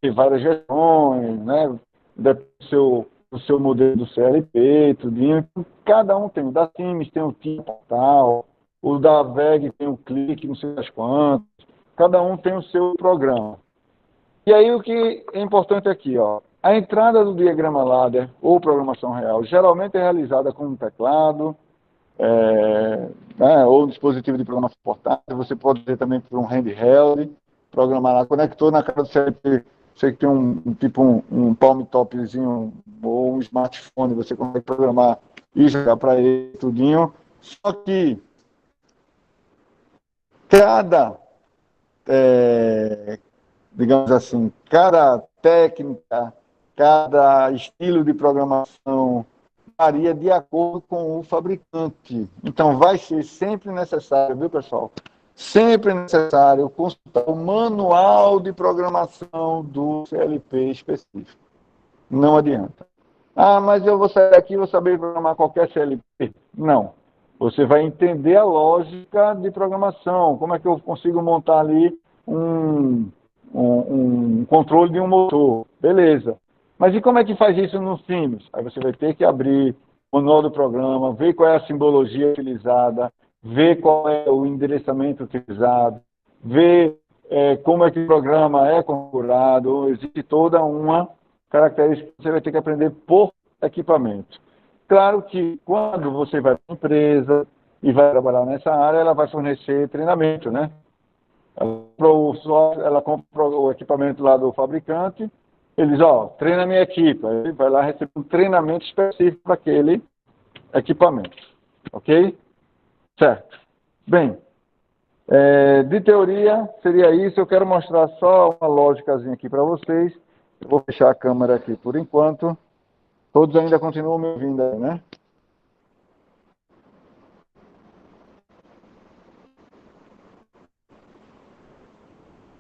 S1: tem várias versões, né? Do seu modelo do CLP, tudinho. Cada um tem. O da Siemens tem o TIM Portal, o da VEG tem o Clique, não sei das quantas. Cada um tem o seu programa. E aí o que é importante aqui, ó, a entrada do diagrama ladder ou programação real geralmente é realizada com um teclado, né, ou um dispositivo de programação portátil. Você pode ter também por um handheld, programar lá, conector na cara do CLP. Você que tem um palm topzinho ou um smartphone, você consegue programar e jogar para ele tudinho. Só que cada digamos assim, cada técnica, cada estilo de programação varia de acordo com o fabricante. Então, vai ser sempre necessário, viu, pessoal? Sempre necessário consultar o manual de programação do CLP específico. Não adianta. Ah, mas eu vou sair daqui e vou saber programar qualquer CLP. Não. Você vai entender a lógica de programação. Como é que eu consigo montar ali um controle de um motor? Beleza. Mas e como é que faz isso no Siemens? Aí você vai ter que abrir o manual do programa, ver qual é a simbologia utilizada, ver qual é o endereçamento utilizado, ver como é que o programa é configurado. Existe toda uma características que você vai ter que aprender por equipamento. Claro que quando você vai para a empresa e vai trabalhar nessa área, ela vai fornecer treinamento, né? Ela compra o equipamento lá do fabricante, ele diz, ó, treina a minha equipe. Aí ele vai lá receber um treinamento específico para aquele equipamento. Ok? Certo. Bem, de teoria seria isso. Eu quero mostrar só uma lógicazinha aqui para vocês. Eu vou fechar a câmera aqui por enquanto. Todos ainda continuam me ouvindo aí, né?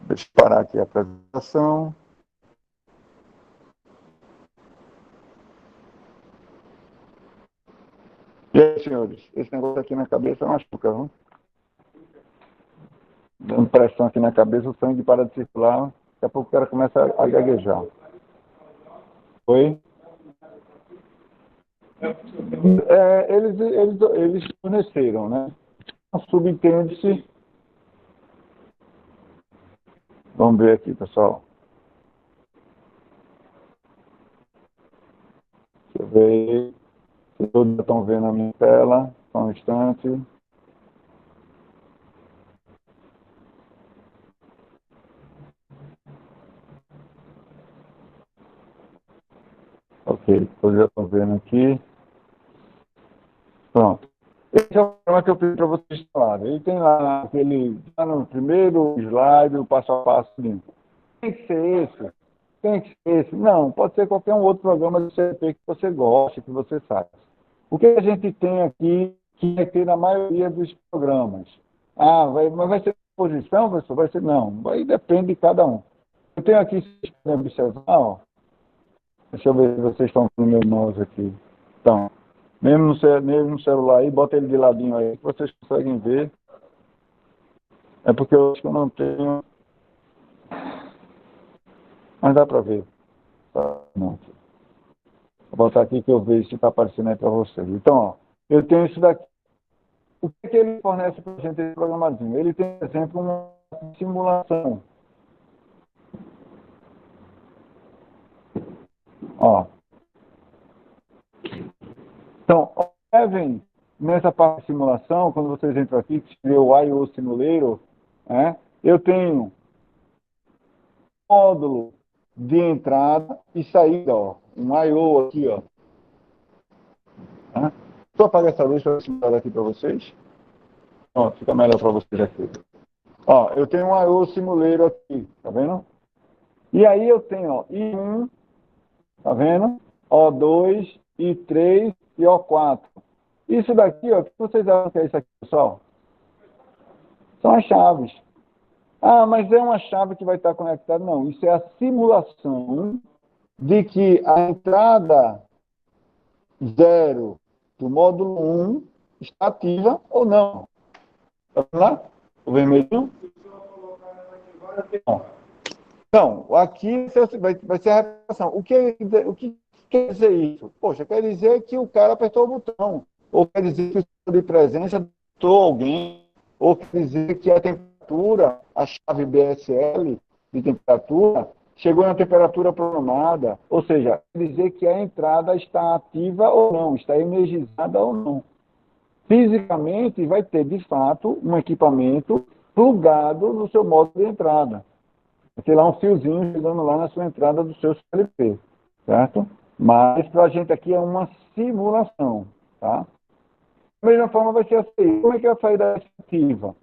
S1: Deixa eu parar aqui a apresentação. E aí, senhores? Esse negócio aqui na cabeça machuca, não? Dando pressão aqui na cabeça, o sangue para de circular. Daqui a pouco o cara começa a gaguejar. Oi? Eles forneceram, né? Subentende-se. Vamos ver aqui, pessoal. Deixa eu ver se todos estão vendo a minha tela. Só um instante. Ok, todos já estão vendo aqui. Pronto. Esse é o programa que eu pedi para vocês instalarem. Ele tem lá no primeiro slide, o passo a passo limpo. Tem que ser esse? Tem que ser esse? Não, pode ser qualquer um outro programa de CP que você goste, que você saiba. O que a gente tem aqui, que vai ter na maioria dos programas? Mas vai ser posição, professor? Vai ser? Não, aí depende de cada um. Eu tenho aqui, vocês podem observar, ó. Deixa eu ver se vocês estão com o meu mouse aqui. Então, mesmo no celular aí, bota ele de ladinho aí, que vocês conseguem ver. É porque eu acho que eu não tenho. Mas dá para ver. Tá, não. Vou botar aqui que eu vejo se está aparecendo aí para vocês. Então, ó, eu tenho isso daqui. O que ele fornece para a gente, esse programadinho? Ele tem, por exemplo, uma simulação. Ó. Então, observem nessa parte de simulação, quando vocês entram aqui, que escreveu o I/O Simulator, né, eu tenho módulo de entrada e saída. Ó. um I/O aqui, ó. Tá? Vou apagar essa luz para simular aqui para vocês. Ó, fica melhor para vocês aqui. Ó, eu tenho um I/O simuleiro aqui, tá vendo? E aí eu tenho, ó, I1, tá vendo? O2, I3 e O4. Isso daqui, ó, o que vocês acham que é isso aqui, pessoal? São as chaves. Ah, mas é uma chave que vai estar conectada? Não, isso é a simulação de que a entrada 0 do módulo 1 está ativa ou não. Tá vendo lá? O vermelhinho? Então, aqui vai ser a reparação. O que quer dizer isso? Poxa, quer dizer que o cara apertou o botão. Ou quer dizer que o sensor de presença apertou alguém. Ou quer dizer que a temperatura, a chave BSL de temperatura, chegou na temperatura programada. Ou seja, quer dizer que a entrada está ativa ou não, está energizada ou não. Fisicamente, vai ter, de fato, um equipamento plugado no seu módulo de entrada. Vai ter lá um fiozinho chegando lá na sua entrada do seu CLP, certo? Mas para a gente aqui é uma simulação, tá? Da mesma forma vai ser assim. Como é que é a saída ativa?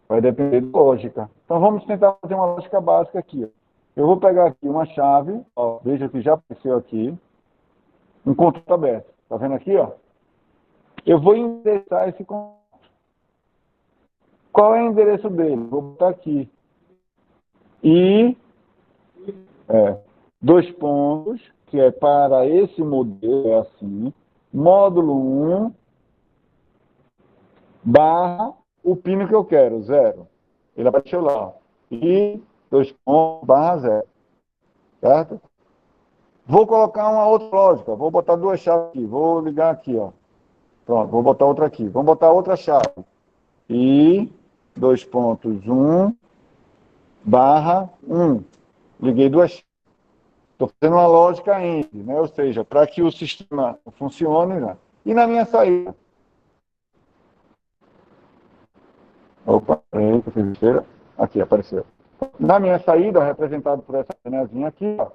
S1: Vai depender de lógica. Então vamos tentar fazer uma lógica básica aqui. Ó. Eu vou pegar aqui uma chave, ó, veja que já apareceu aqui, um contato aberto. Tá vendo aqui, ó? Eu vou endereçar esse contato. Qual é o endereço dele? Vou botar aqui. E 2 pontos, que é para esse modelo, é assim, módulo 1, barra, o pino que eu quero, 0. Ele apareceu lá. E 2 pontos, barra 0. Certo? Vou colocar uma outra lógica. Vou botar 2 chaves aqui. Vou ligar aqui, ó. Pronto, vou botar outra aqui. Vamos botar outra chave. E 2 pontos, 1, barra 1. Liguei 2 chaves. Estou fazendo uma lógica AND, né? Ou seja, para que o sistema funcione, né? E na minha saída. Opa, peraí, que eu fiz besteira. Aqui, apareceu. Na minha saída, representado por essa panelinha aqui, ó,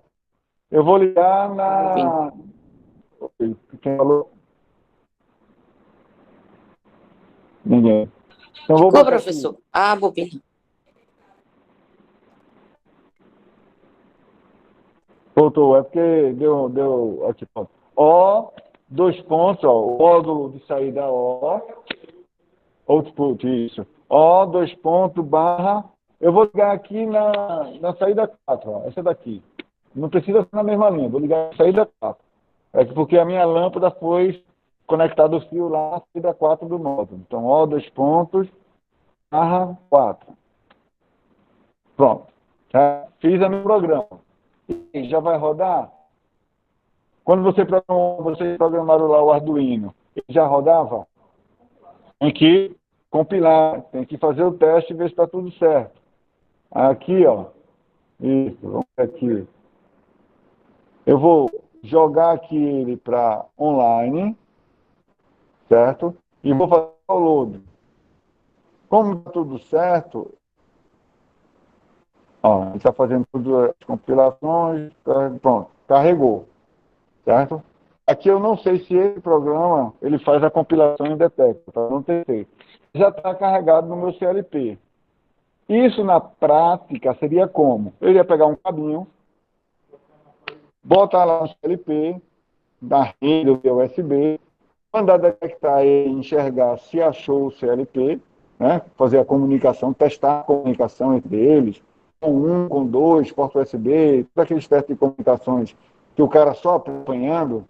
S1: eu vou ligar na... Quem falou? Ninguém. Então, vou
S5: Ficou, professor? Aqui. Ah, bobinha.
S1: Voltou, é porque deu aqui, pronto. O, 2 pontos, ó, o módulo de saída O, output, isso. O, 2 pontos, barra, eu vou ligar aqui na saída 4, ó, essa daqui. Não precisa ser na mesma linha, vou ligar na saída 4. É porque a minha lâmpada foi conectada o fio lá na saída 4 do módulo. Então, O, 2 pontos, barra 4. Pronto. Já fiz a meu programa. E já vai rodar? Quando vocês programaram lá o Arduino, ele já rodava? Tem que compilar, tem que fazer o teste e ver se está tudo certo. Aqui, ó. Isso, vamos ver aqui. Eu vou jogar aqui ele para online, certo? E vou fazer o download. Como está tudo certo, ó, ele está fazendo todas as compilações, pronto, carregou, certo? Aqui eu não sei se esse programa, ele faz a compilação em detecta, tá? Não testei. Já está carregado no meu CLP. Isso, na prática, seria como? Eu iria pegar um cabinho, botar lá no CLP, da rede ou USB, mandar detectar e enxergar se achou o CLP, né? Fazer a comunicação, testar a comunicação entre eles, com 1, com 2, porta USB, todos aqueles testes de comunicações que o cara só acompanhando,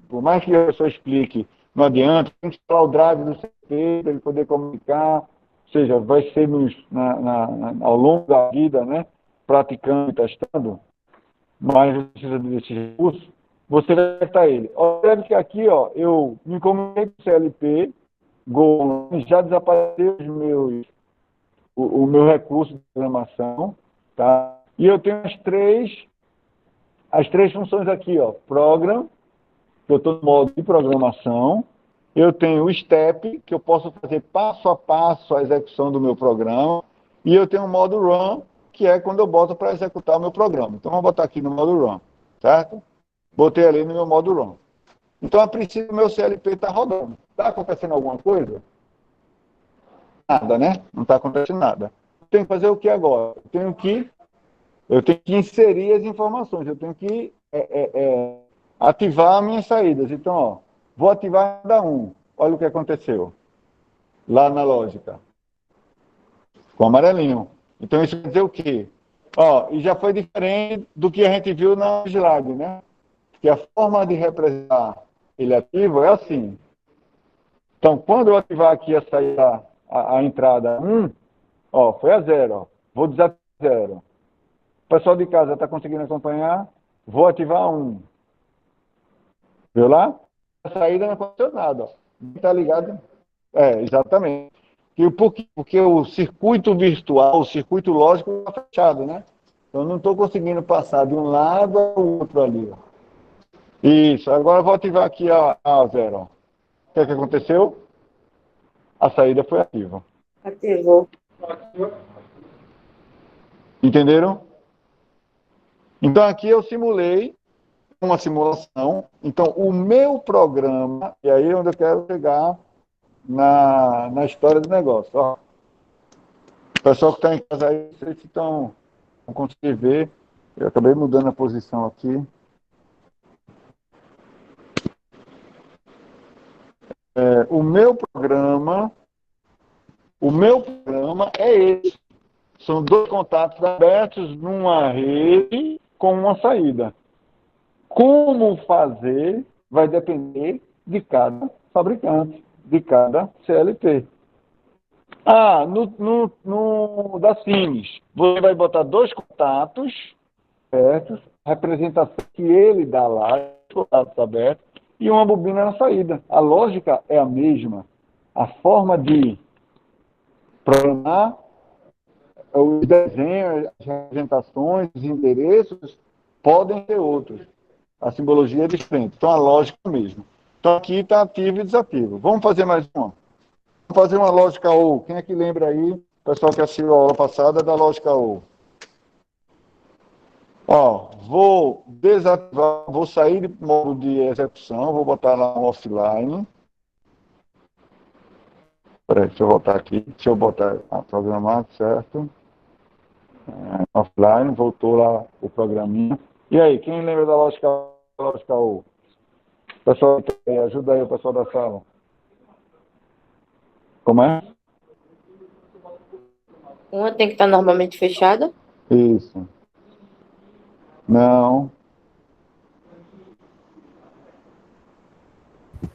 S1: por mais que a pessoa explique, não adianta, tem que instalar o drive do CLP para ele poder comunicar, ou seja, vai ser ao longo da vida, né? Praticando e testando, mas precisa desse recurso, você vai testar ele. Observe que aqui, ó, eu me comuniquei com o CLP, Go, já desapareceu o meu recurso de programação, tá? E eu tenho as três funções aqui, ó, Program, que eu estou no modo de programação, eu tenho o Step, que eu posso fazer passo a passo a execução do meu programa, e eu tenho o modo Run, que é quando eu boto para executar o meu programa. Então, vamos botar aqui no modo Run, certo? botei ali no meu modo run. Então, a princípio, o meu CLP está rodando. Está acontecendo alguma coisa? Nada, né? Não está acontecendo nada. Tenho que fazer o que agora? Eu tenho que inserir as informações, eu tenho que ativar minhas saídas. Então, ó, vou ativar cada um. Olha o que aconteceu lá na lógica. Com amarelinho. Então, isso quer dizer o quê? Ó, e já foi diferente do que a gente viu na slide, né? Que a forma de representar ele ativo é assim. Então, quando eu ativar aqui a entrada 1, ó, foi a 0. Ó. Vou desativar 0. O pessoal de casa está conseguindo acompanhar? Vou ativar 1. Viu lá? A saída não aconteceu nada. Está ligado? Exatamente. Porque o circuito virtual, o circuito lógico está fechado, né? Então, eu não estou conseguindo passar de um lado ao outro ali. Ó. Isso. Agora eu vou ativar aqui a 0. Ó. O que é que aconteceu? A saída foi ativa.
S5: Ativou.
S1: Entenderam? Então, aqui eu simulei uma simulação. Então, o meu programa, e aí é onde eu quero chegar na história do negócio. Ó, o pessoal que está em casa aí, vocês estão conseguindo ver. Eu acabei mudando a posição aqui. O meu programa é esse. São 2 contatos abertos numa rede com uma saída. Como fazer vai depender de cada fabricante, de cada CLP. No da Sims, você vai botar 2 contatos abertos, representação que ele dá lá, contatos abertos, e uma bobina na saída. A lógica é a mesma. A forma de programar, os desenhos, as representações, os endereços podem ser outros. A simbologia é diferente. Então, a lógica é a mesma. Então, aqui está ativo e desativo. Vamos fazer mais uma. Vamos fazer uma lógica OU. Quem é que lembra aí, o pessoal que assistiu a aula passada, da lógica OU? Ó, vou desativar, vou sair do modo de execução, vou botar lá no offline. Peraí, deixa eu voltar aqui. Deixa eu botar programar, certo? Offline, voltou lá o programinha. E aí, quem lembra da lógica OU? Pessoal, ajuda aí o pessoal da sala. Como é?
S5: Uma tem que estar normalmente fechada.
S1: Isso. Não.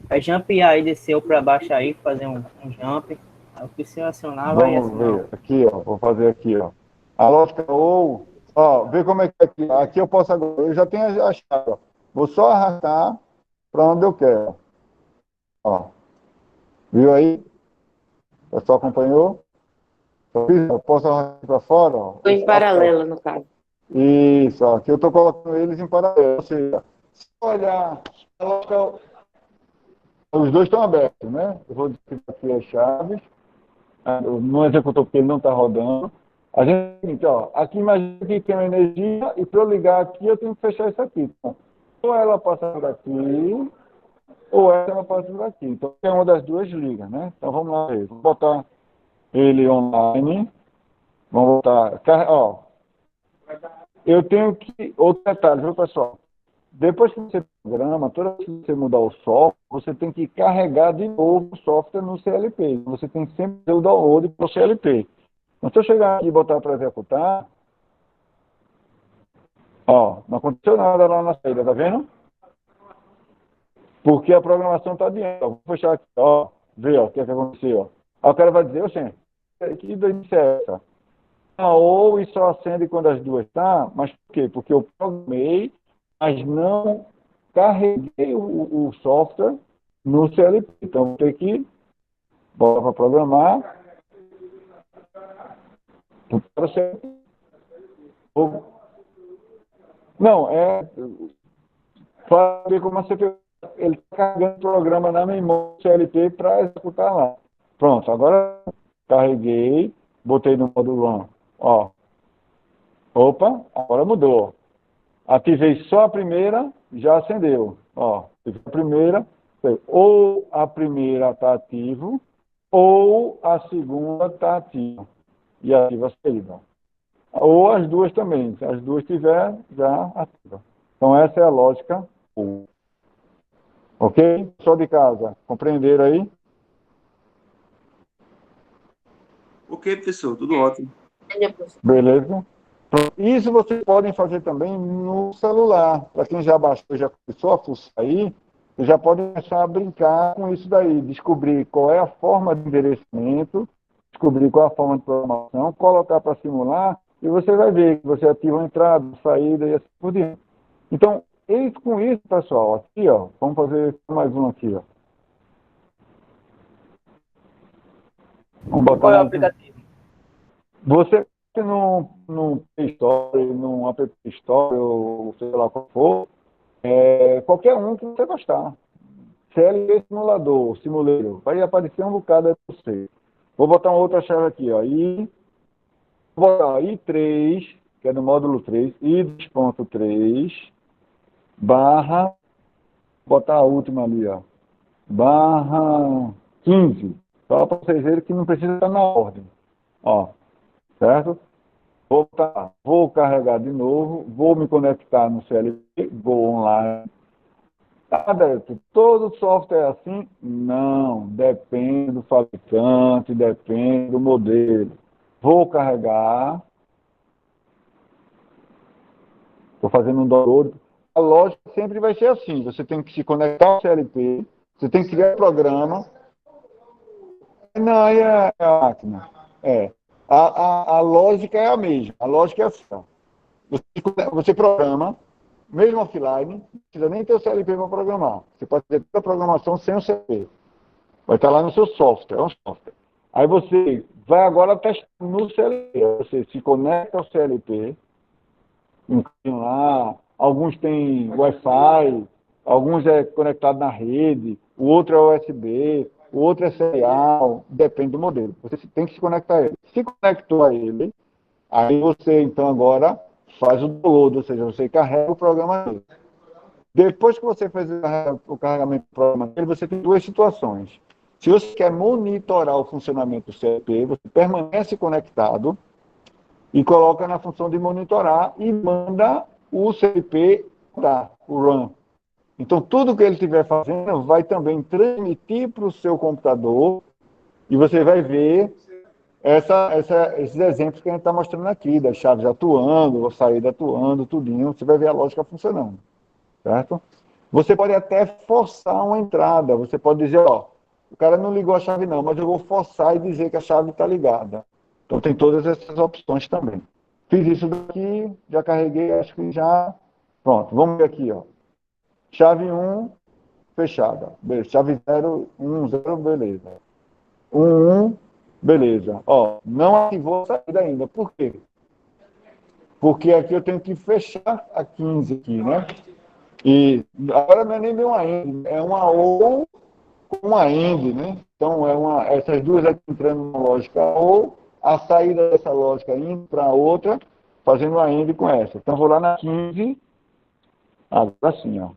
S4: É jump aí, desceu para baixo aí, fazer um jump. Aí o que se acionar vai
S1: Vamos ver. Aqui, ó. Vou fazer aqui, ó. A lógica OU. Ó, vê como é que é aqui. Aqui eu posso agora. Eu já tenho a chave, ó. Vou só arrastar para onde eu quero. Ó. Viu aí? O pessoal acompanhou? Eu posso arrastar para fora, ó.
S5: Estou em paralelo, no caso.
S1: Isso, ó. Aqui eu estou colocando eles em paralelo. Ou seja, se olhar, a lógica, os 2 estão abertos, né? Eu vou desligar aqui as chaves. No executor, porque ele não está rodando. A gente, ó, aqui imagina que tem uma energia e para eu ligar aqui eu tenho que fechar isso aqui. Então, ou ela passa por aqui, ou ela passa por aqui. Então, é uma das duas liga, né? Então, vamos lá. Vou botar ele online. Vamos botar... Ó, eu tenho que... Outro detalhe, viu, pessoal? Depois que você programa, toda vez que você mudar o software, você tem que carregar de novo o software no CLP. Você tem que sempre ter o download para o CLP. Então, se eu chegar aqui e botar para executar, ó, não aconteceu nada lá na saída, tá vendo? Porque a programação está adiante. Vou fechar aqui, ó, ver ó, o que é que aconteceu. Aí o cara vai dizer, oxe, que doença é essa? Ou isso só acende quando as duas estão, mas por quê? Porque eu programei, mas não carreguei o software no CLP. Então, vou ter que botar para programar. Não, para ver como você ele está carregando o programa na memória do CLP para executar lá. Pronto, agora carreguei, botei no modo run. Ó. Opa, agora mudou. Ativei só a primeira, já acendeu. Ó, a primeira, ou a primeira está ativo, ou a segunda está ativa. E ativa a saída. Ou as duas também. Se as duas tiver, já ativa. Então, essa é a lógica. Ok? Pessoal de casa, compreenderam aí?
S6: Ok, professor, tudo ótimo.
S1: Beleza? Isso vocês podem fazer também no celular. Para quem já baixou, já começou a fuçar aí, vocês já podem começar a brincar com isso daí, descobrir qual é a forma de endereçamento, descobrir qual é a forma de programação, colocar para simular, e você vai ver que você ativa a entrada, a saída e assim por diante. Então, com isso, pessoal, aqui, ó, vamos fazer mais um aqui, ó. Vamos botar
S4: Qual é o
S1: mais um.
S4: aplicativo?
S1: Você no Play Store, no App Store, ou sei lá qual for, qualquer um que você gostar. CLP Simulador, Simulator, vai aparecer um bocado aí para você. Vou botar uma outra chave aqui, ó. Vou botar I3, que é do módulo 3, I2.3, barra, botar a última ali, ó, barra 15. Só para vocês verem que não precisa estar na ordem. Ó, certo? Vou carregar de novo, vou me conectar no CLP, vou online. Adalto, todo software é assim? Não, depende do fabricante, depende do modelo. Vou carregar, estou fazendo um download. A lógica sempre vai ser assim, você tem que se conectar ao CLP, você tem que criar programa. Não, aí é a máquina. A lógica é a mesma, a lógica é assim. Você programa, mesmo offline, não precisa nem ter o CLP para programar. Você pode fazer toda a programação sem o CLP. Vai estar lá no seu software, é um software. Aí você vai agora testar no CLP. Você se conecta ao CLP, lá, alguns têm Wi-Fi, alguns é conectado na rede, o outro é USB, o outro é serial, depende do modelo. Você tem que se conectar a ele. Se conectou a ele, aí você então agora faz o download, ou seja, você carrega o programa dele. Depois que você fez o carregamento do programa dele, você tem duas situações. Se você quer monitorar o funcionamento do CLP, você permanece conectado e coloca na função de monitorar e manda o CLP dar o run. Então, tudo que ele estiver fazendo vai também transmitir para o seu computador e você vai ver esses exemplos que a gente está mostrando aqui, das chaves atuando, a saída atuando, tudinho, você vai ver a lógica funcionando, certo? Você pode até forçar uma entrada, você pode dizer, ó, o cara não ligou a chave não, mas eu vou forçar e dizer que a chave está ligada. Então tem todas essas opções também. Fiz isso daqui, já carreguei, acho que já... Pronto, vamos ver aqui, ó. Chave 1, fechada. Beleza. Chave 0, 1, 0, beleza. 1, 1, beleza. Ó, não ativou a saída ainda. Por quê? Porque aqui eu tenho que fechar a 15 aqui, né? E agora não é nem bem uma end, é uma ou uma end, né? Então, essas duas aqui entrando na lógica ou, a saída dessa lógica indo para outra, fazendo uma end com essa. Então, vou lá na 15, agora sim, ó.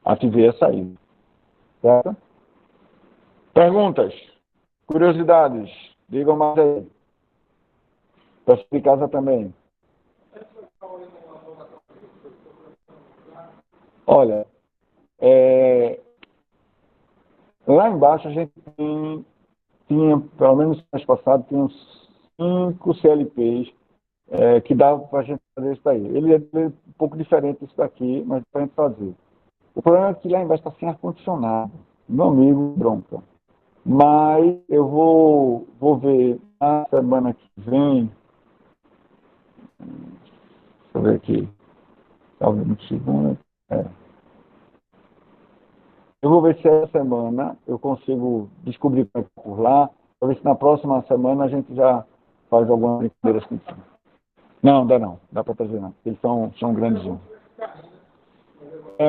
S1: Ativei a saída. Certo? Perguntas? Curiosidades? Digam mais aí. Peço de casa também. Olha, lá embaixo a gente tinha, pelo menos no mês passado, tinha uns 5 CLPs que dava para a gente fazer isso daí. Ele é um pouco diferente disso daqui, mas para a gente fazer. O problema é que lá embaixo está sem ar-condicionado. Meu amigo, bronca. Mas eu vou ver na semana que vem. Deixa eu ver aqui. Talvez no segundo. Eu vou ver se essa semana eu consigo descobrir por lá, para ver se na próxima semana a gente já faz algumas brincadeiras com isso. Não, dá para trazer não, eles são grandezinhos.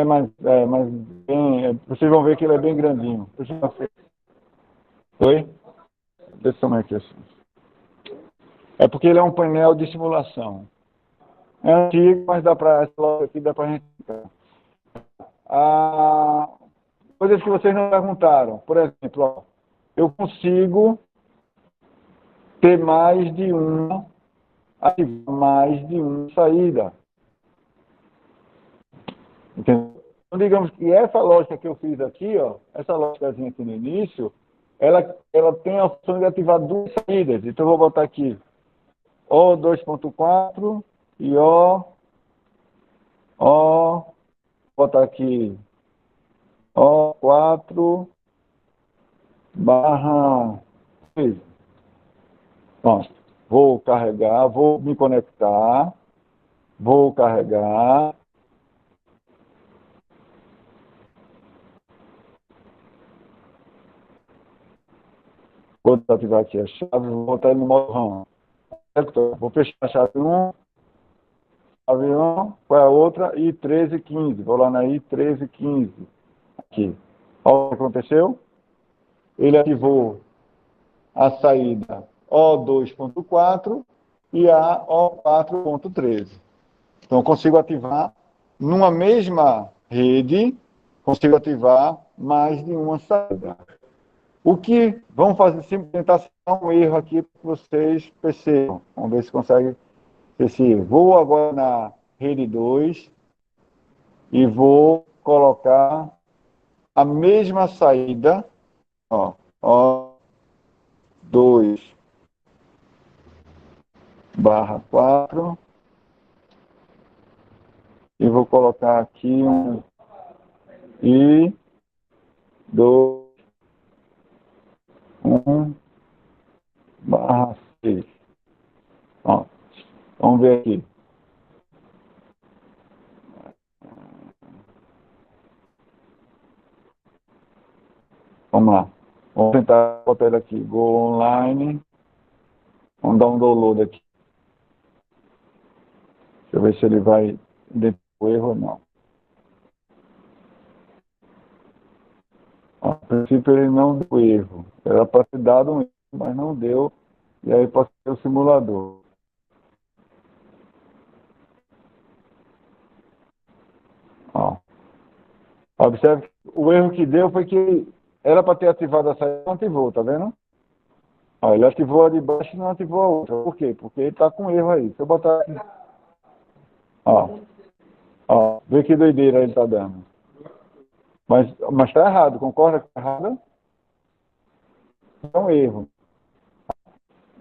S1: Mas vocês vão ver que ele é bem grandinho. Oi? Deixa eu ver aqui assim. É porque ele é um painel de simulação. É antigo, mas dá para essa lógica aqui dá para a gente. Coisas que vocês não perguntaram. Por exemplo, ó, eu consigo ter mais de uma saída. Entendeu? Então, digamos que essa lógica que eu fiz aqui, ó, essa lógicazinha aqui no início, ela tem a opção de ativar duas saídas. Então, eu vou botar aqui O 2.4 e vou botar aqui O4 barra 3. Pronto. Vou carregar, vou me conectar, vou carregar. Vou desativar aqui a chave, vou botar ele no modo RAM. Vou fechar a chave 1, chave 1, qual é a outra? I1315. Vou lá na I1315. Aqui. Olha o que aconteceu. Ele ativou a saída O2.4 e a O4.13. Então, eu consigo ativar, numa mesma rede, consigo ativar mais de uma saída. O que vamos fazer, tentar citar um erro aqui para que vocês percebam. Vamos ver se consegue perceber. Vou agora na rede 2 e vou colocar a mesma saída, ó 2/4, e vou colocar aqui um I2 1/6. Ó, vamos ver aqui. Vamos lá. Vamos tentar botar ele aqui. Go online. Vamos dar um download aqui. Deixa eu ver se ele vai identificar o erro ou não. A princípio ele não deu erro. Era para ter dado um erro, mas não deu. E aí pode ser o simulador. Ó. Observe que o erro que deu foi que era para ter ativado a saída e não ativou, tá vendo? Ó, ele ativou a de baixo e não ativou a outra. Por quê? Porque ele está com erro aí. Se eu botar aqui. Ó, vê que doideira ele está dando. Mas está errado, concorda que está errado? É um erro.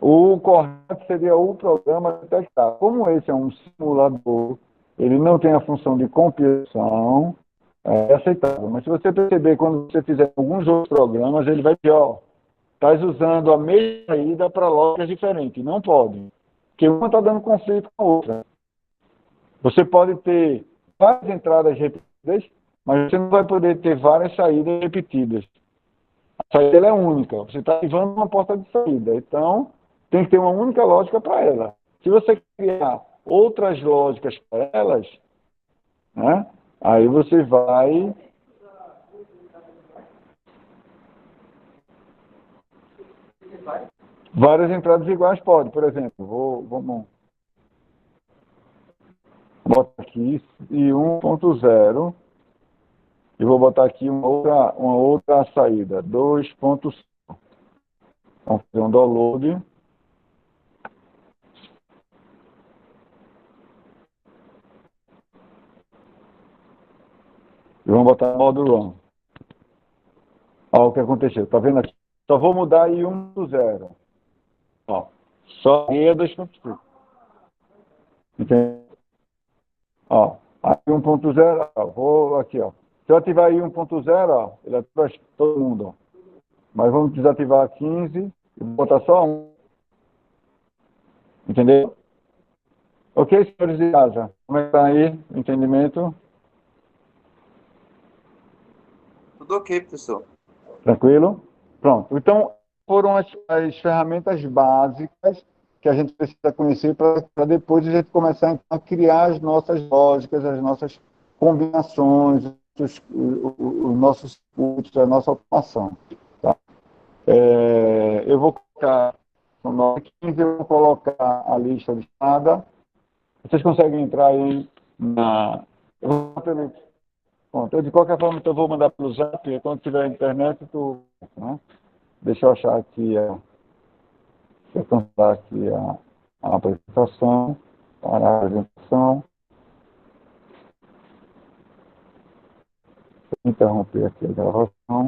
S1: O correto seria o programa detectar. Como esse é um simulador, ele não tem a função de compilação, é aceitável. Mas se você perceber, quando você fizer alguns outros programas, ele vai dizer, ó, estás usando a mesma saída para lógicas diferentes. Não pode. Porque uma está dando conflito com a outra. Você pode ter várias entradas repetidas, mas você não vai poder ter várias saídas repetidas. A saída ela é única. Você está ativando uma porta de saída. Então, tem que ter uma única lógica para ela. Se você criar outras lógicas para elas, né, aí você vai... Várias entradas iguais pode. Por exemplo, vamos botar aqui I1.0 e vou botar aqui uma outra saída, 2.5. Vamos fazer um download. E vamos botar modo ROM. Olha o que aconteceu. Tá vendo aqui? Só vou mudar I1.0. Ó, só I 2.5. Entendeu? Ó, aí 1.0, vou aqui, ó. Se eu ativar aí 1.0, ó, ele ativa todo mundo, ó. Mas vamos desativar 15 e botar só um. Entendeu? Ok, senhores de casa? Como é que tá aí o entendimento?
S6: Tudo ok, professor.
S1: Tranquilo? Pronto. Então, foram as ferramentas básicas que a gente precisa conhecer para depois a gente começar a criar as nossas lógicas, as nossas combinações, os nossos circuitos, a nossa automação. Tá? Eu vou colocar, no 15, eu vou colocar a lista listada, Vocês conseguem entrar aí na... Pronto, eu, de qualquer forma, eu vou mandar pelo Zap, e quando tiver internet, né? Deixa eu achar aqui, deixa eu cancelar aqui a apresentação, para a apresentação, interromper aqui a gravação.